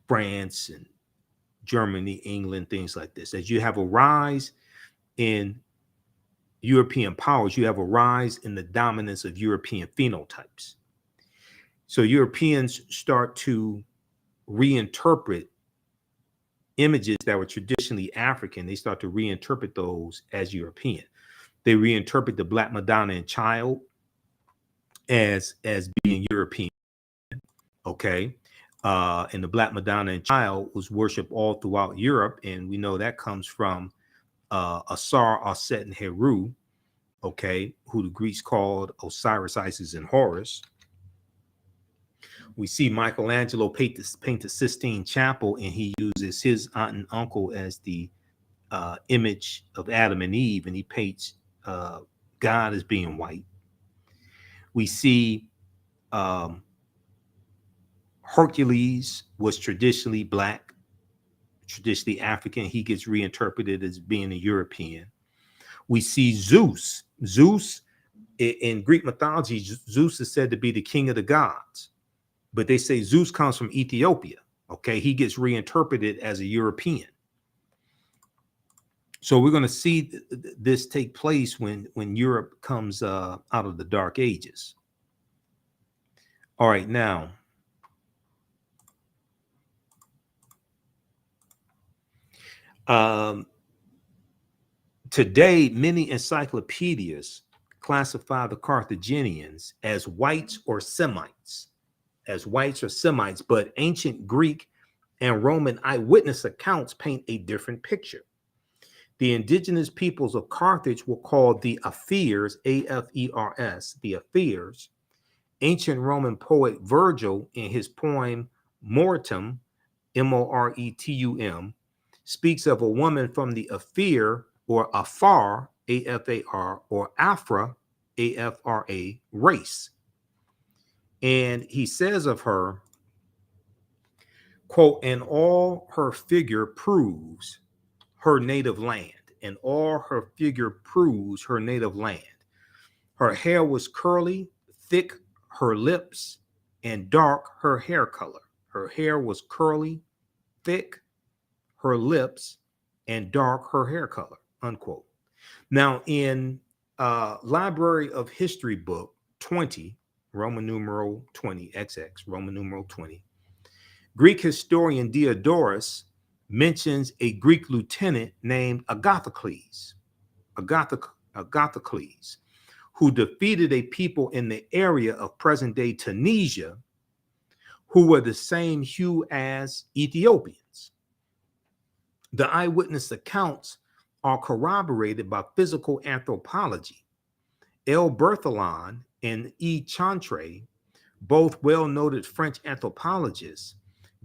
France and Germany, England, things like this, as you have a rise in European powers, you have a rise in the dominance of European phenotypes. So Europeans start to reinterpret images that were traditionally African. They start to reinterpret those as European. They reinterpret the Black Madonna and Child as being European. Okay. And the Black Madonna and Child was worshipped all throughout Europe. And we know that comes from Ausar, Aset, and Heru, okay, who the Greeks called Osiris, Isis, and Horus. We see Michelangelo paint the Sistine Chapel, and he uses his aunt and uncle as the image of Adam and Eve, and he paints God as being white. We see Hercules was traditionally Black, traditionally African. He gets reinterpreted as being a European. We see Zeus. Zeus, in Greek mythology, Zeus is said to be the king of the gods, but they say Zeus comes from Ethiopia. Okay, he gets reinterpreted as a European. So we're going to see this take place when Europe comes out of the Dark Ages. All right, now, today, many encyclopedias classify the Carthaginians as whites or Semites, but ancient Greek and Roman eyewitness accounts paint a different picture. The indigenous peoples of Carthage were called the Afars, A-F-E-R-S, the Afars. Ancient Roman poet Virgil, in his poem Moretum, M-O-R-E-T-U-M, speaks of a woman from the Afar or Afar, A-F-A-R, or Afra, A-F-R-A, race. And he says of her, quote, and all her figure proves her native land. And all her figure proves her native land. Her hair was curly, thick her lips, and dark her hair color. Her hair was curly, thick her lips, and dark her hair color, unquote. Now, in Library of History book 20, Roman numeral 20, XX, Roman numeral 20, Greek historian Diodorus mentions a Greek lieutenant named Agathocles, who defeated a people in the area of present-day Tunisia who were the same hue as Ethiopians. The eyewitness accounts are corroborated by physical anthropology. L. Berthelon and E. Chantre, both well-noted French anthropologists,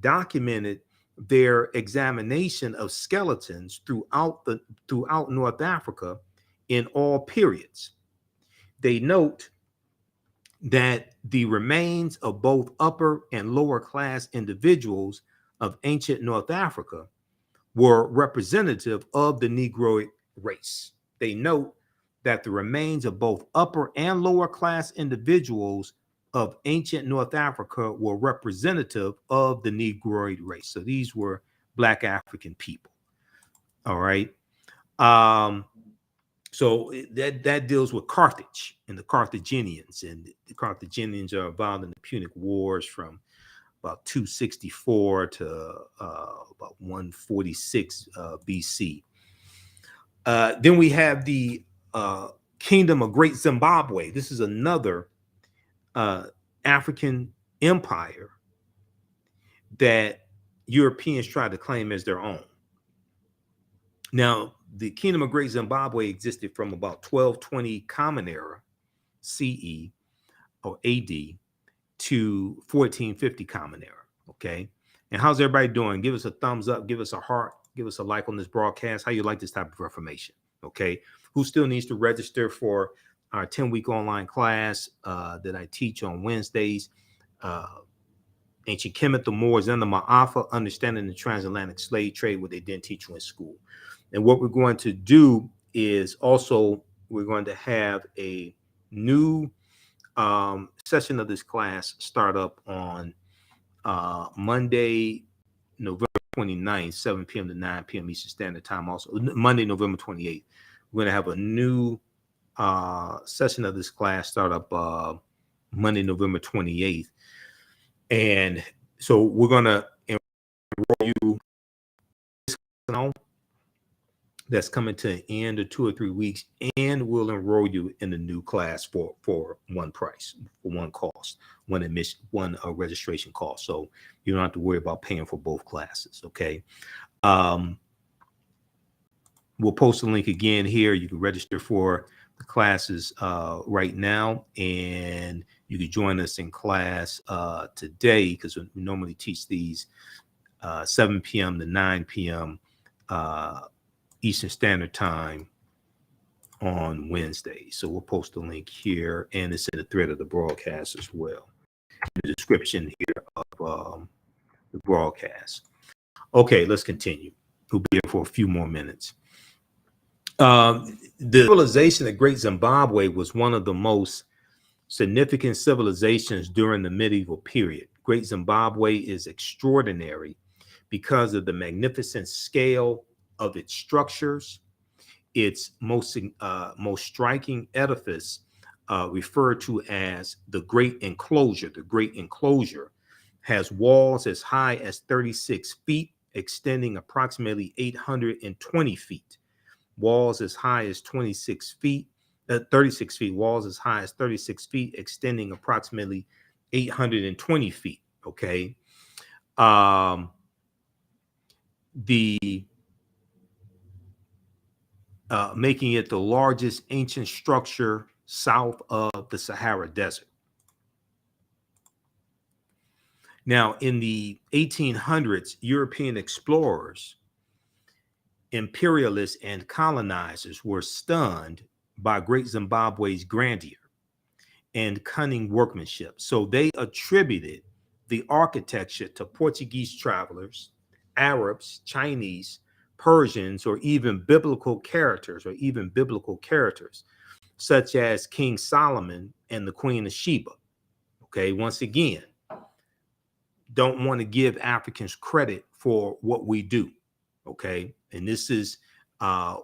documented their examination of skeletons throughout North Africa in all periods. They note that the remains of both upper and lower class individuals of ancient North Africa were representative of the Negroid race. They note that the remains of both upper and lower class individuals of ancient North Africa were representative of the Negroid race. So these were Black African people. All right. So that deals with Carthage and the Carthaginians. And the Carthaginians are involved in the Punic Wars from about 264 to about 146 BC. Then we have the Kingdom of Great Zimbabwe. This is another African empire that Europeans tried to claim as their own. Now, the Kingdom of Great Zimbabwe existed from about 1220 Common Era CE or AD to 1450 Common Era. Okay. And how's everybody doing? Give us a thumbs up, give us a heart, give us a like on this broadcast. How you like this type of information? Okay. Who still needs to register for our 10-week online class that I teach on Wednesdays? Ancient Kemet, the Moors, and the Ma'afa, understanding the transatlantic slave trade, what they didn't teach you in school. And what we're going to do is also we're going to have a new session of this class start up on Monday, November 29th, 7 p.m. to 9 p.m. Eastern Standard Time. Also, Monday, November 28th, we're going to have a new session of this class start up Monday, November 28th. And so we're going to enroll you. That's coming to an end of 2 or 3 weeks, and we'll enroll you in the new class for one price, for one cost, one admission, one registration cost. So you don't have to worry about paying for both classes. Okay. We'll post a link again here. You can register for the classes right now, and you can join us in class today, because we normally teach these 7 p.m. to 9 p.m. Eastern Standard Time on Wednesday. So we'll post a link here, and it's in the thread of the broadcast as well, in the description here of the broadcast. Okay, let's continue. We'll be here for a few more minutes. The civilization of Great Zimbabwe was one of the most significant civilizations during the medieval period. Great Zimbabwe is extraordinary because of the magnificent scale of its structures. Its most striking edifice, referred to as the Great Enclosure. The Great Enclosure has walls as high as 36 feet, extending approximately 820 feet. Walls as high as 36 feet, 36 feet. Walls as high as 36 feet, extending approximately 820 feet. Okay. Making it the largest ancient structure south of the Sahara Desert. Now, in the 1800s, European explorers, imperialists, and colonizers were stunned by Great Zimbabwe's grandeur and cunning workmanship. So they attributed the architecture to Portuguese travelers, Arabs, Chinese, Persians, or even biblical characters, such as King Solomon and the Queen of Sheba. Okay, once again, don't want to give Africans credit for what we do. Okay, and this is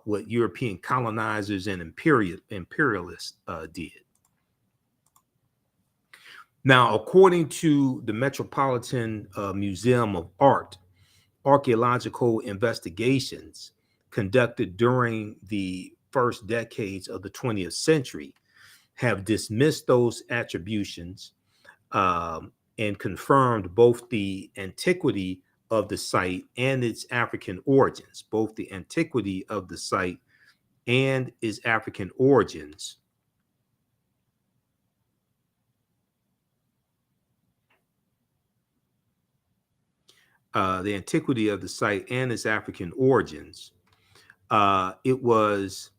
what European colonizers and imperialists did. Now, according to the Metropolitan Museum of Art, archaeological investigations conducted during the first decades of the 20th century have dismissed those attributions and confirmed both the antiquity of the site and its African origins, both the antiquity of the site and its African origins. The antiquity of the site and its African origins. It was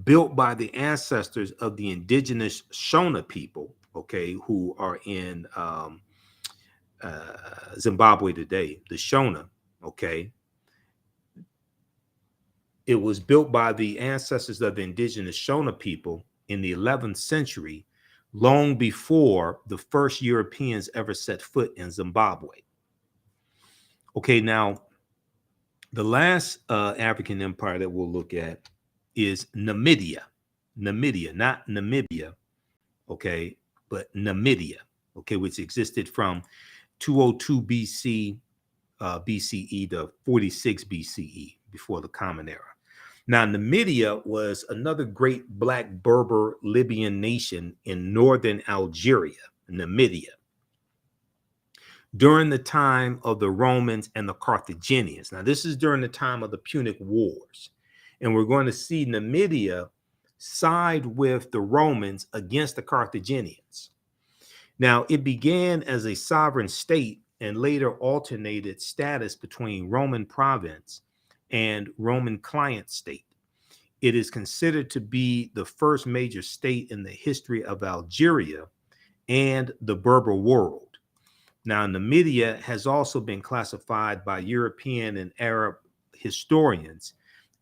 built by the ancestors of the indigenous Shona people, okay, who are in Zimbabwe today, the Shona, okay. It was built by the ancestors of the indigenous Shona people in the 11th century, long before the first Europeans ever set foot in Zimbabwe. Okay, now, the last African empire that we'll look at is Namibia. Namibia, not Namibia, okay, but Namibia, okay, which existed from 202 BCE to 46 BCE, before the Common Era. Now, Namibia was another great Black Berber Libyan nation in northern Algeria, Namibia. during the time of the Romans and the Carthaginians. Now, this is during the time of the Punic Wars. And we're going to see Numidia side with the Romans against the Carthaginians. Now, it began as a sovereign state and later alternated status between Roman province and Roman client state. It is considered to be the first major state in the history of Algeria and the Berber world. Now, Numidia has also been classified by European and Arab historians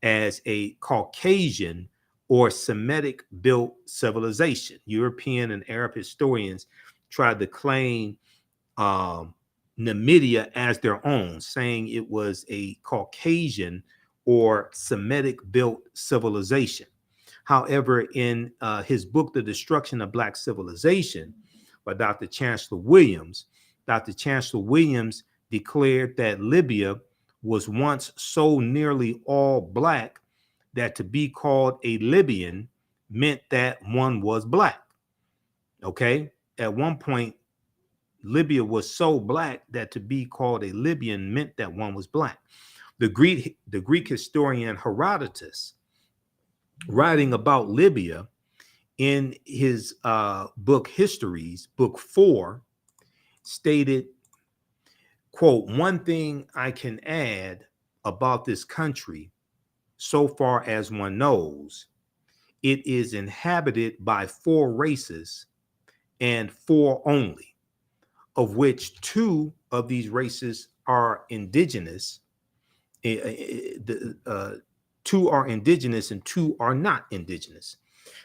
as a Caucasian or Semitic built civilization. European and Arab historians tried to claim Numidia as their own, saying it was a Caucasian or Semitic built civilization. However, in his book, The Destruction of Black Civilization, by Dr. Chancellor Williams, Dr. Chancellor Williams declared that Libya was once so nearly all Black that to be called a Libyan meant that one was Black. Okay? At one point, Libya was so Black that to be called a Libyan meant that one was Black. The Greek historian Herodotus, writing about Libya in his book Histories, book 4, stated, quote, "One thing I can add about this country, so far as one knows, it is inhabited by 4 races and 4 only, of which 2 of these races are indigenous. 2 are indigenous and 2 are not indigenous.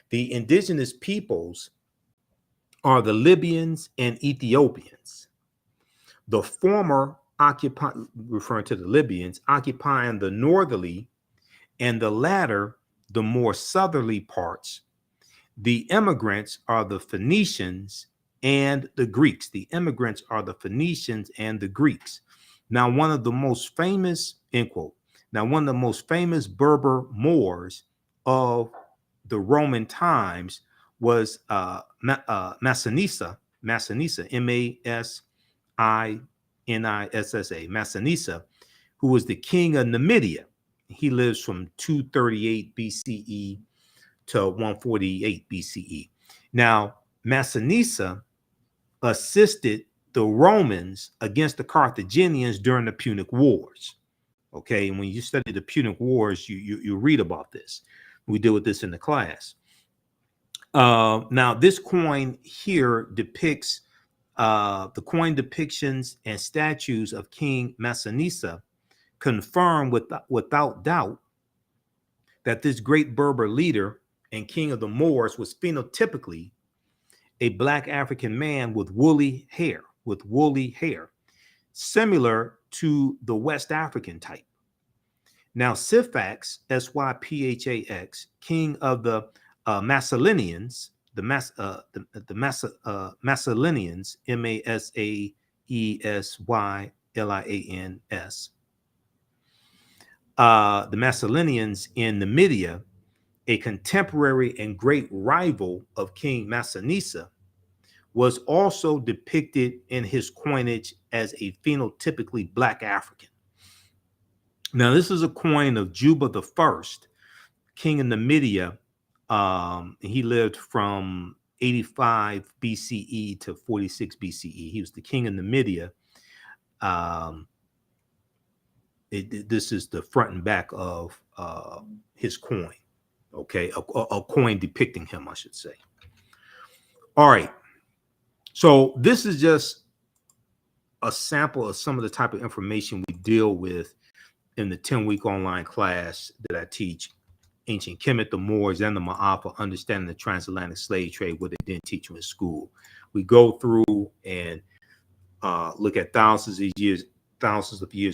The indigenous peoples are the Libyans and Ethiopians. The former referring to the Libyans, occupying the northerly, and the latter the more southerly parts. The immigrants are the Phoenicians and the Greeks. The immigrants are the Phoenicians and the Greeks. Now, one of the most famous, end quote. Now, one of the most famous Berber Moors of the Roman times was Massinissa, M-A-S-I-N-I-S-S-A, Massinissa, who was the king of Numidia. He lives from 238 BCE to 148 BCE. Now, Massinissa assisted the Romans against the Carthaginians during the Punic Wars. Okay, and when you study the Punic Wars, you read about this. We deal with this in the class. Now, this coin here depicts the coin depictions and statues of King Massinissa confirm without doubt that this great Berber leader and king of the Moors was phenotypically a Black African man with woolly hair, similar to the West African type. Now, Syphax, S-Y-P-H-A-X, king of the Massalinians, Massalinians, M-A-S-A-E-S-Y-L-I-A-N-S, the Massalinians in Numidia, a contemporary and great rival of King Massinissa, was also depicted in his coinage as a phenotypically Black African. Now, this is a coin of Juba the First, king of Numidia. He lived from 85 BCE to 46 BCE. He was the king of Numidia. This is the front and back of his coin. Okay, a coin depicting him, I should say. All right. So this is just a sample of some of the type of information we deal with in the 10-week online class that I teach, Ancient Kemet, the Moors, and the Ma'afa, Understanding the Transatlantic Slave Trade, what they didn't teach you in school. We go through and look at thousands of years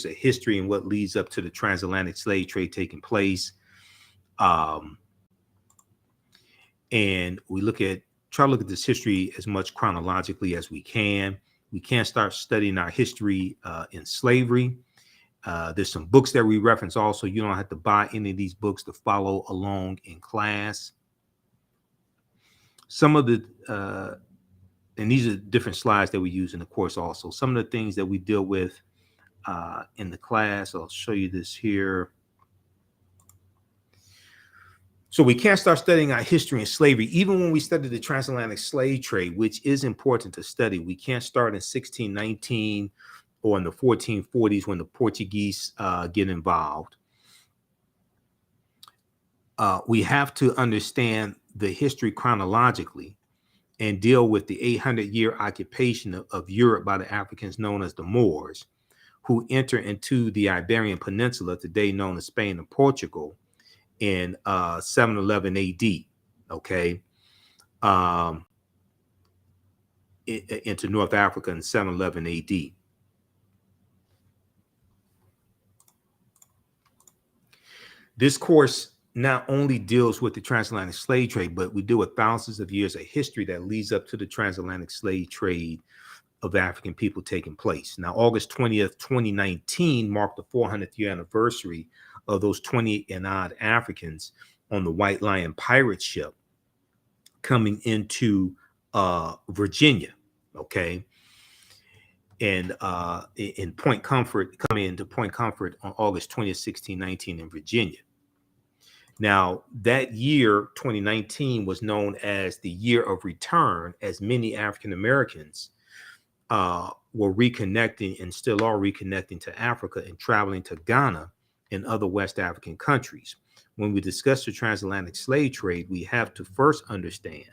of history and what leads up to the transatlantic slave trade taking place. And we try to look at this history as much chronologically as we can. We can't start studying our history in slavery. There's some books that we reference also. You don't have to buy any of these books to follow along in class. Some of the and these are different slides that we use in the course also. Some of the things that we deal with in the class, I'll show you this here. So we can't start studying our history and slavery, even when we study the transatlantic slave trade, which is important to study. We can't start in 1619 or in the 1440s when the Portuguese get involved. We have to understand the history chronologically and deal with the 800-year occupation of Europe by the Africans known as the Moors, who enter into the Iberian Peninsula, today known as Spain and Portugal, in 711 AD, okay, into North Africa in 711 AD. This course not only deals with the transatlantic slave trade, but we deal with thousands of years of history that leads up to the transatlantic slave trade of African people taking place. Now, August 20th, 2019 marked the 400th year anniversary of those 20 and odd Africans on the White Lion pirate ship coming into Virginia, okay? And in Point Comfort, coming into Point Comfort on August 20th, 1619 in Virginia. Now, that year, 2019, was known as the year of return, as many African Americans were reconnecting and still are reconnecting to Africa and traveling to Ghana and other West African countries. When we discuss the transatlantic slave trade, we have to first understand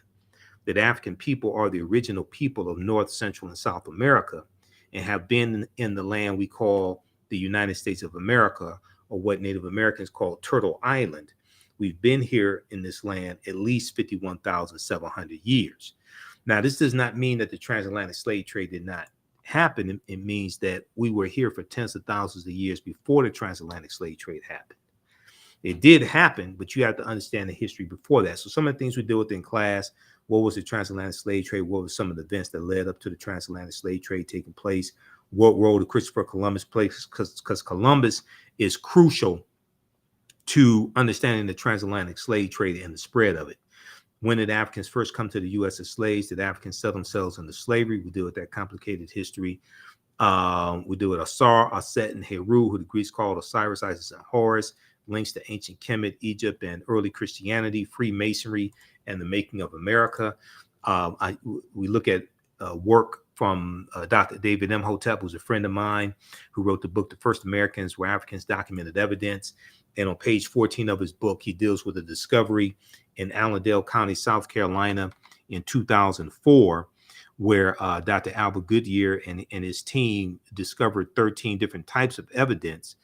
that African people are the original people of North, Central, and South America and have been in the land we call the United States of America, or what Native Americans call Turtle Island. We've been here in this land at least 51,700 years. Now, this does not mean that the transatlantic slave trade did not happen. It means that we were here for tens of thousands of years before the transatlantic slave trade happened. It did happen, but you have to understand the history before that. So some of the things we deal with in class, what was the transatlantic slave trade? What were some of the events that led up to the transatlantic slave trade taking place? What role did Christopher Columbus play? Because Columbus is crucial to understanding the transatlantic slave trade and the spread of it. When did Africans first come to the U.S. as slaves? Did Africans sell themselves into slavery? We deal with that complicated history. We deal with Ausar, Aset, and Heru, who the Greeks called Osiris, Isis, and Horus, links to ancient Kemet, Egypt, and early Christianity, Freemasonry, and the making of America. We look at work from Dr. David Imhotep, who's a friend of mine, who wrote the book, The First Americans Were Africans, Documented Evidence. And on page 14 of his book, he deals with a discovery in Allendale County, South Carolina in 2004, where Dr. Albert Goodyear and his team discovered 13 different types of evidence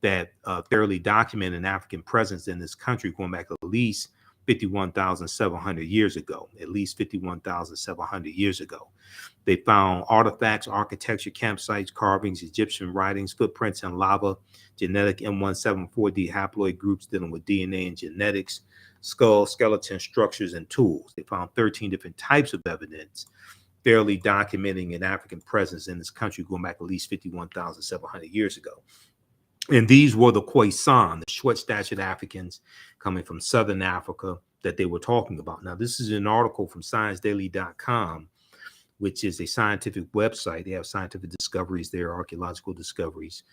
that thoroughly document an African presence in this country going back at least 51,700 years ago, at least 51,700 years ago. They found artifacts, architecture, campsites, carvings, Egyptian writings, footprints in lava, genetic M174D haploid groups dealing with DNA and genetics, skull, skeleton structures, and tools. They found 13 different types of evidence fairly documenting an African presence in this country going back at least 51,700 years ago. And these were the Khoisan, the short-statured Africans coming from Southern Africa that they were talking about. Now, this is an article from ScienceDaily.com, which is a scientific website. They have scientific discoveries there, archaeological discoveries.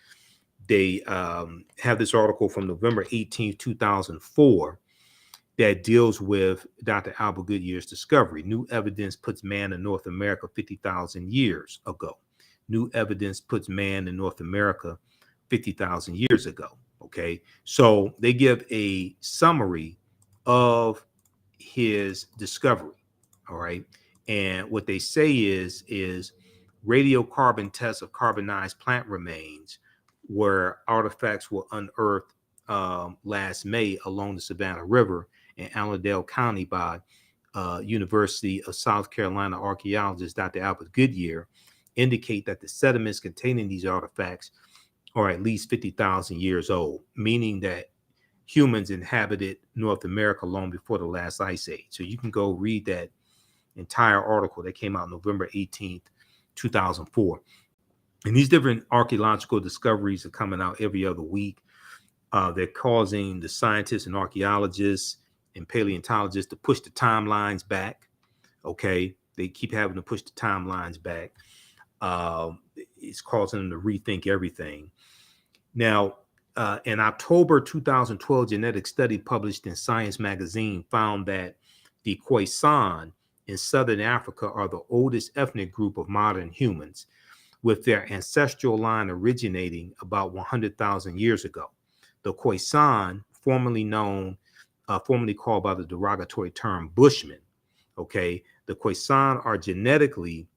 They have this article from November 18th, 2004, that deals with Dr. Albert Goodyear's discovery. New evidence puts man in North America 50,000 years ago. New evidence puts man in North America 50,000 years ago. Okay, so they give a summary of his discovery. All right, and what they say is radiocarbon tests of carbonized plant remains, where artifacts were unearthed last May along the Savannah River in Allendale County by University of South Carolina archaeologist Dr. Albert Goodyear, indicate that the sediments containing these artifacts are at least 50,000 years old, meaning that humans inhabited North America long before the last ice age. So you can go read that entire article that came out November 18th, 2004. And these different archaeological discoveries are coming out every other week. They're causing the scientists and archaeologists and paleontologists to push the timelines back. Okay. They keep having to push the timelines back. It's causing them to rethink everything. Now, in October 2012, genetic study published in Science magazine found that the Khoisan in southern Africa are the oldest ethnic group of modern humans, with their ancestral line originating about 100,000 years ago. The Khoisan, formerly called by the derogatory term Bushmen, okay, the Khoisan are genetically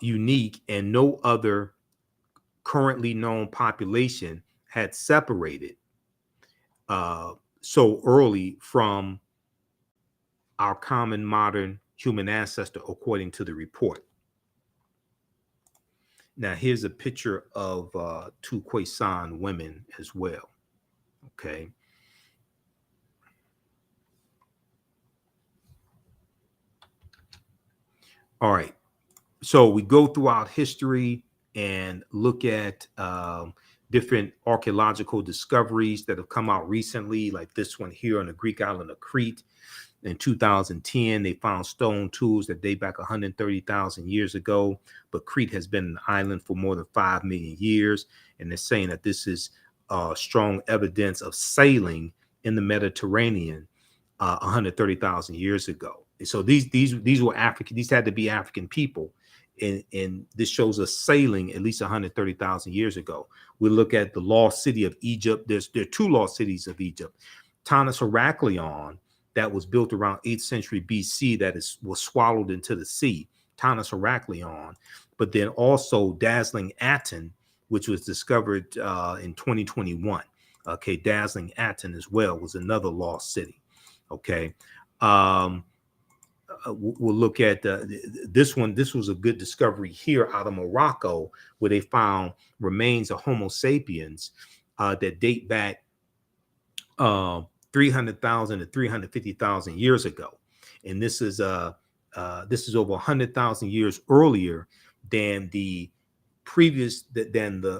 unique, and no other currently known population had separated so early from our common modern human ancestor, according to the report. Now, here's a picture of two Khoisan women as well. Okay. All right. So we go throughout history and look at different archaeological discoveries that have come out recently, like this one here on the Greek island of Crete. In 2010, they found stone tools that date back 130,000 years ago, but Crete has been an island for more than 5 million years. And they're saying that this is strong evidence of sailing in the Mediterranean 130,000 years ago. And so these were African, these had to be African people. And this shows us sailing at least 130,000 years ago. We look at the lost city of Egypt. There are two lost cities of Egypt. Tanis Heraklion, that was built around 8th century BC, was swallowed into the sea, Tanis Heraklion. But then also Dazzling Aten, which was discovered in 2021. Okay, Dazzling Aten as well was another lost city. Okay. We'll look at this one. This was a good discovery here out of Morocco, where they found remains of Homo sapiens that date back 300,000 to 350,000 years ago, and this is over 100,000 years earlier than the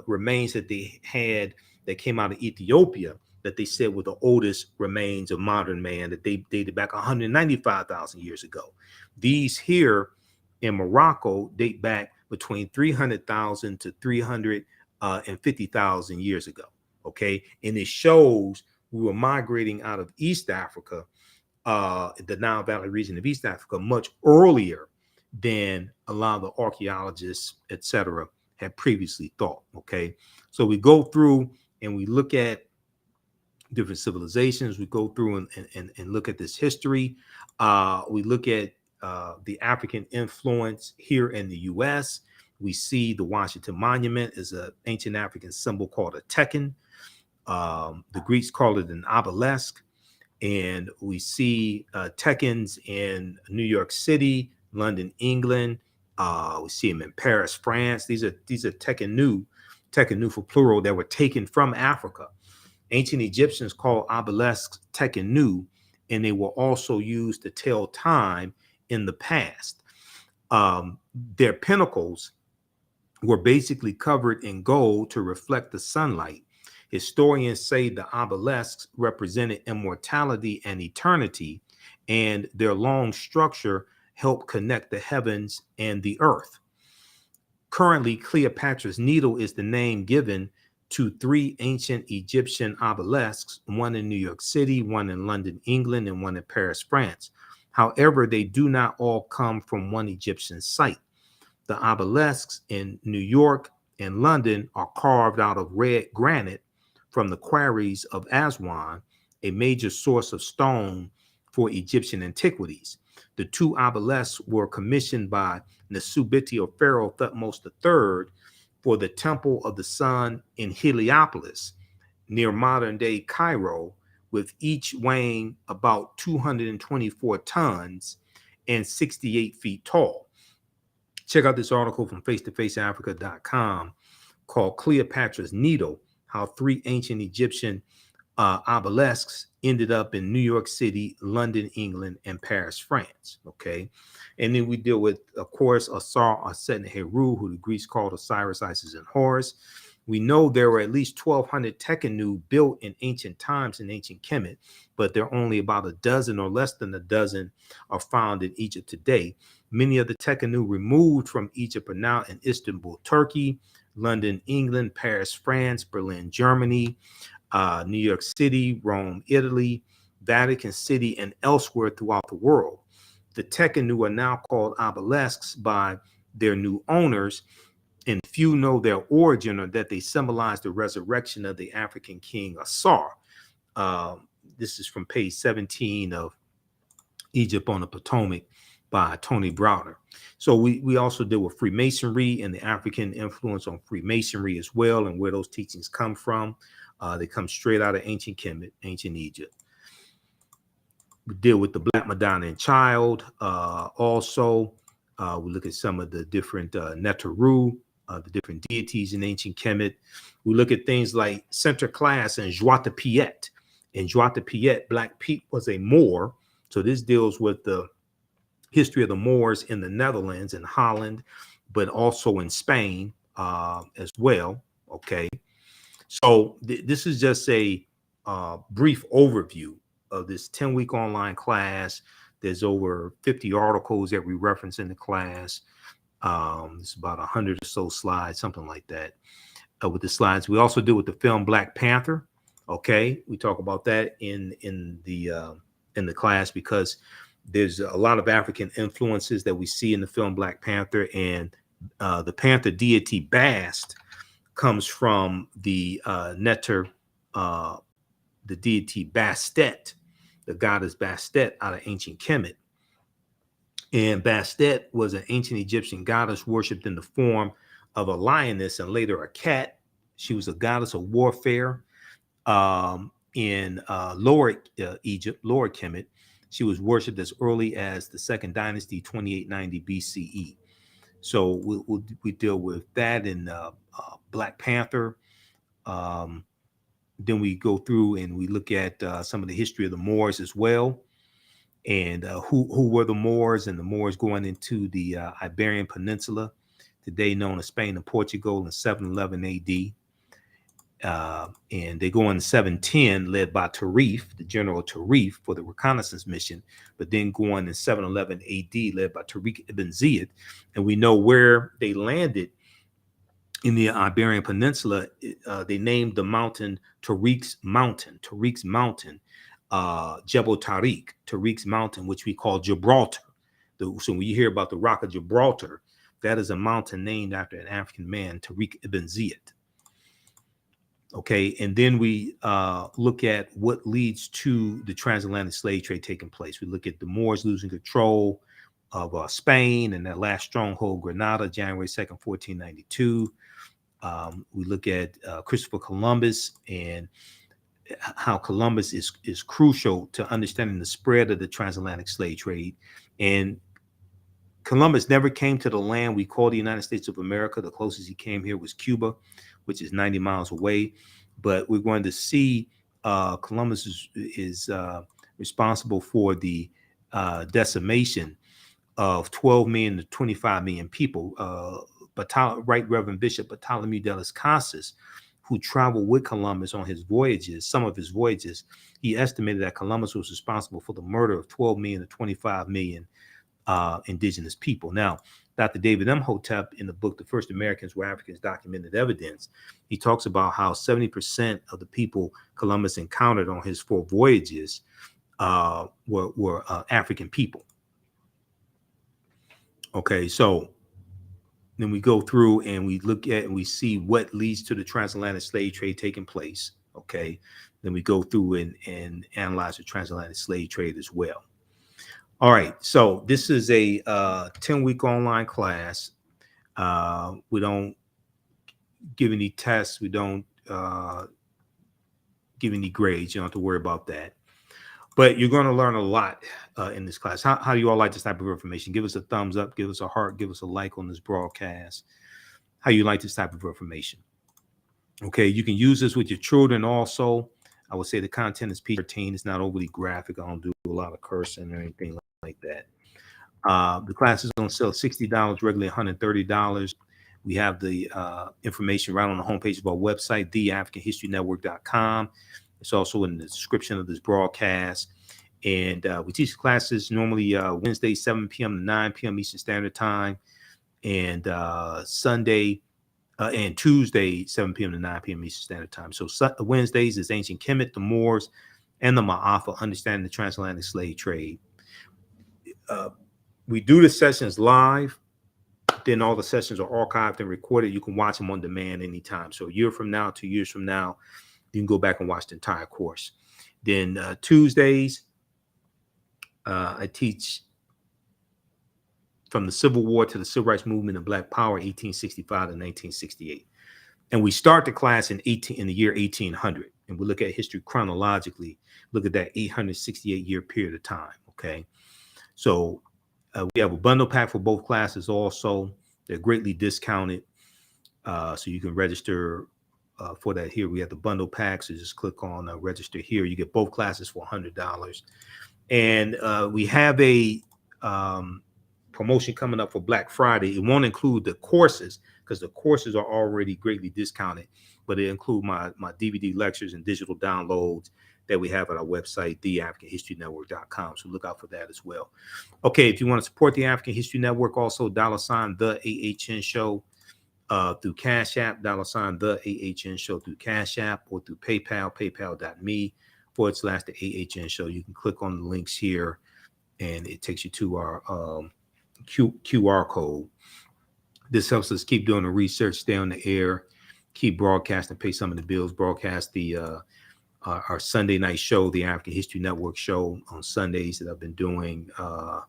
remains that they had that came out of Ethiopia, that they said were the oldest remains of modern man, that they dated back 195,000 years ago. These here in Morocco date back between 300,000 to 350,000 years ago. Okay, and it shows we were migrating out of East Africa, the Nile Valley region of East Africa, much earlier than a lot of the archaeologists, etc., had previously thought. Okay, so we go through and we look at different civilizations. We go through and look at this history. We look at the African influence here in the U.S. We see the Washington Monument as an ancient African symbol called a Tekhen. The Greeks call it an obelisk. And we see Tekhens in New York City, London, England. We see them in Paris, France. These are Tekhenw for plural, that were taken from Africa. Ancient Egyptians called obelisks Tekhenw, and they were also used to tell time in the past. Their pinnacles were basically covered in gold to reflect the sunlight. Historians say the obelisks represented immortality and eternity, and their long structure helped connect the heavens and the earth. Currently, Cleopatra's Needle is the name given to 3 ancient Egyptian obelisks, one in New York City, one in London, England, and one in Paris, France. However, they do not all come from one Egyptian site. The obelisks in New York and London are carved out of red granite from the quarries of Aswan, a major source of stone for Egyptian antiquities. The 2 obelisks were commissioned by Nesubiti or Pharaoh Thutmose III for the Temple of the Sun in Heliopolis, near modern-day Cairo, with each weighing about 224 tons and 68 feet tall. Check out this article from face-to-faceafrica.com called Cleopatra's Needle, how 3 ancient Egyptian obelisks ended up in New York City, London, England, and Paris, France. Okay. And then we deal with, of course, Ausar, Aset, and Heru, who the Greeks called Osiris, Isis, and Horus. We know there were at least 1,200 Tekhenw built in ancient times in ancient Kemet, but there are only about a dozen or less than a dozen are found in Egypt today. Many of the Tekhenw removed from Egypt are now in Istanbul, Turkey, London, England, Paris, France, Berlin, Germany, New York City, Rome, Italy, Vatican City, and elsewhere throughout the world. The Tekhenw are now called obelisks by their new owners, and few know their origin or that they symbolize the resurrection of the African king Ausar. This is from page 17 of Egypt on the Potomac by Tony Browder. So we also deal with Freemasonry and the African influence on Freemasonry as well, and where those teachings come from. They come straight out of ancient Kemet, ancient Egypt. We deal with the Black Madonna and Child. Also, we look at some of the different Neteru, the different deities in ancient Kemet. We look at things like Sinterklaas and Zwarte Piet. In Zwarte Piet, Black Pete was a Moor. So this deals with the history of the Moors in the Netherlands and Holland, but also in Spain as well. Okay. So this is just a brief overview of this 10-week online class. There's over 50 articles that we reference in the class. It's about 100 or so slides, something like that. With the slides, we also do with the film Black Panther. Okay, we talk about that in the class because there's a lot of African influences that we see in the film Black Panther, and the Panther deity Bast comes from the Neter, the deity Bastet, the goddess Bastet out of ancient Kemet. And Bastet was an ancient Egyptian goddess worshipped in the form of a lioness and later a cat. She was a goddess of warfare. In Lower Egypt, Lower Kemet, she was worshipped as early as the Second Dynasty, 2890 BCE. So we deal with that in Black Panther. Then we go through and we look at some of the history of the Moors as well, and who were the Moors, and the Moors going into the Iberian Peninsula, today known as Spain and Portugal, in 711 AD. And they go in 710, led by Tarif, the General Tarif, for the reconnaissance mission, but then go on in 711 AD, led by Tariq ibn Ziyad. And we know where they landed in the Iberian Peninsula. They named the mountain Tariq's Mountain, Jebel Tariq's Mountain, which we call Gibraltar. So when you hear about the Rock of Gibraltar, that is a mountain named after an African man, Tariq ibn Ziyad. Okay, and then we look at what leads to the transatlantic slave trade taking place. We look at the Moors losing control of Spain and their last stronghold, Granada, January 2nd, 1492. We look at Christopher Columbus and how Columbus is crucial to understanding the spread of the transatlantic slave trade. And Columbus never came to the land we call the United States of America. The closest he came here was Cuba, which is 90 miles away. But we're going to see Columbus is responsible for the decimation of 12 million to 25 million people. Right Reverend Bishop Bartholomew de las Casas, who traveled with Columbus on his voyages, some of his voyages, he estimated that Columbus was responsible for the murder of 12 million to 25 million indigenous people. Now, Dr. David M. Hotep, in the book The First Americans Were Africans, Documented Evidence, he talks about how 70% of the people Columbus encountered on his 4 voyages were African people. Okay, so then we go through and we look at and we see what leads to the transatlantic slave trade taking place. Okay, then we go through and analyze the transatlantic slave trade as well. All right, so this is a 10-week online class. We don't give any tests. We don't give any grades. You don't have to worry about that. But you're going to learn a lot in this class. How do you all like this type of information? Give us a thumbs up, give us a heart, give us a like on this broadcast. How you like this type of information? Okay, you can use this with your children also. I would say the content is PG-13. It's not overly graphic. I don't do a lot of cursing or anything like that. The class is on sale $60, regularly $130. We have the information right on the homepage of our website, TheAfricanHistoryNetwork.com. It's also in the description of this broadcast. And we teach classes normally Wednesday, 7 p.m. to 9 p.m. Eastern Standard Time, and Sunday and Tuesday, 7 p.m. to 9 p.m. Eastern Standard Time. So Wednesdays is Ancient Kemet, the Moors, and the Ma'afa, Understanding the Transatlantic Slave Trade. We do the sessions live. Then all the sessions are archived and recorded. You can watch them on demand anytime. So a year from now, 2 years from now, you can go back and watch the entire course. Then Tuesdays, I teach from the Civil War to the Civil Rights Movement and Black Power, 1865 to 1968. And we start the class in the year 1800. And we look at history chronologically, look at that 868-year period of time, okay? So we have a bundle pack for both classes also. They're greatly discounted, so you can register for that here. We have the bundle pack, so just click on register here. You get both classes for $100. And we have a promotion coming up for Black Friday. It won't include the courses because the courses are already greatly discounted, but it includes my DVD lectures and digital downloads that we have at our website, TheAfricanHistoryNetwork.com. So look out for that as well. Okay, if you want to support the African History Network, also $ the AHN Show through Cash App, $ the AHN Show through Cash App, or through PayPal, paypal.me/the AHN Show. You can click on the links here, and it takes you to our QR code. This helps us keep doing the research, stay on the air, keep broadcasting, pay some of the bills, broadcast our Sunday night show, the African History Network show on Sundays that I've been doing for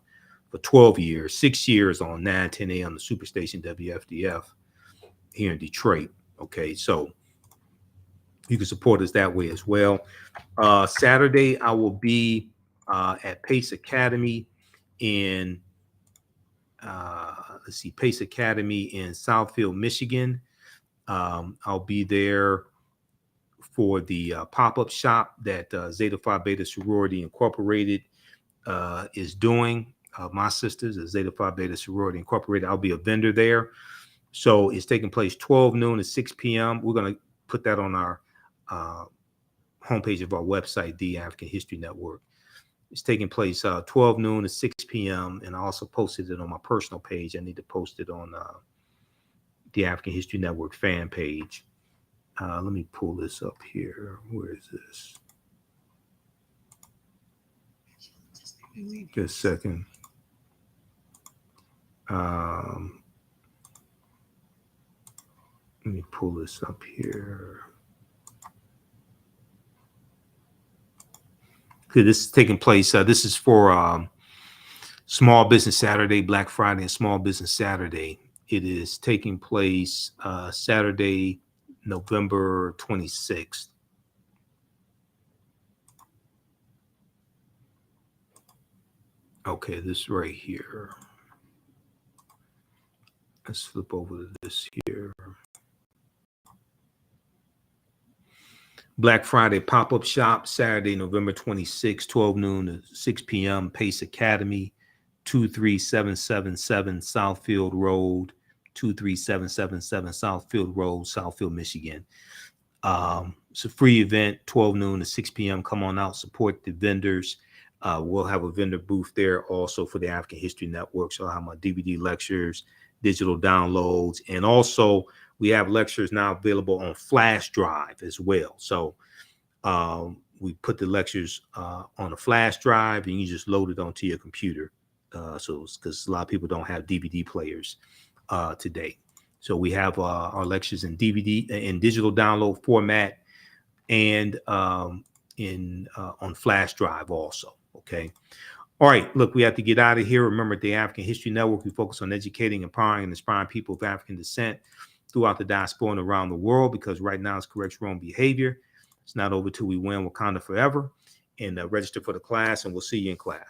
12 years, 6 years on 9:10 a.m. the Superstation WFDF here in Detroit. Okay, so you can support us that way as well. Saturday, I will be at Pace Academy in Pace Academy in Southfield, Michigan. I'll be there for the pop-up shop that Zeta Phi Beta Sorority Incorporated is doing. My sisters at Zeta Phi Beta Sorority Incorporated. I'll be a vendor there. So it's taking place 12 noon to 6 p.m. We're going to put that on our homepage of our website, The African History Network. It's taking place 12 noon to 6 p.m. And I also posted it on my personal page. I need to post it on the African History Network fan page. Let me pull this up here. Where is this? Just a second. Let me pull this up here. Okay, this is taking place. This is for Small Business Saturday, Black Friday, and Small Business Saturday. It is taking place Saturday, November 26th. Okay, this right here. Let's flip over to this here. Black Friday pop-up shop, Saturday, November 26th, 12 noon to 6 p.m. Pace Academy, 23777 Southfield Road, 23777 Southfield Road, Southfield, Michigan. It's a free event, 12 noon to 6 p.m. Come on out, support the vendors. We'll have a vendor booth there also for the African History Network. So I'll have my DVD lectures, digital downloads, and also we have lectures now available on flash drive as well. So we put the lectures on a flash drive and you just load it onto your computer. So because a lot of people don't have DVD players today. So we have our lectures in DVD in digital download format and on flash drive also. Okay. All right. Look, we have to get out of here. Remember, the African History Network, we focus on educating, empowering, and inspiring people of African descent throughout the diaspora and around the world, because right now it's corrects wrong behavior. It's not over till we win. Wakanda forever. And register for the class, and we'll see you in class.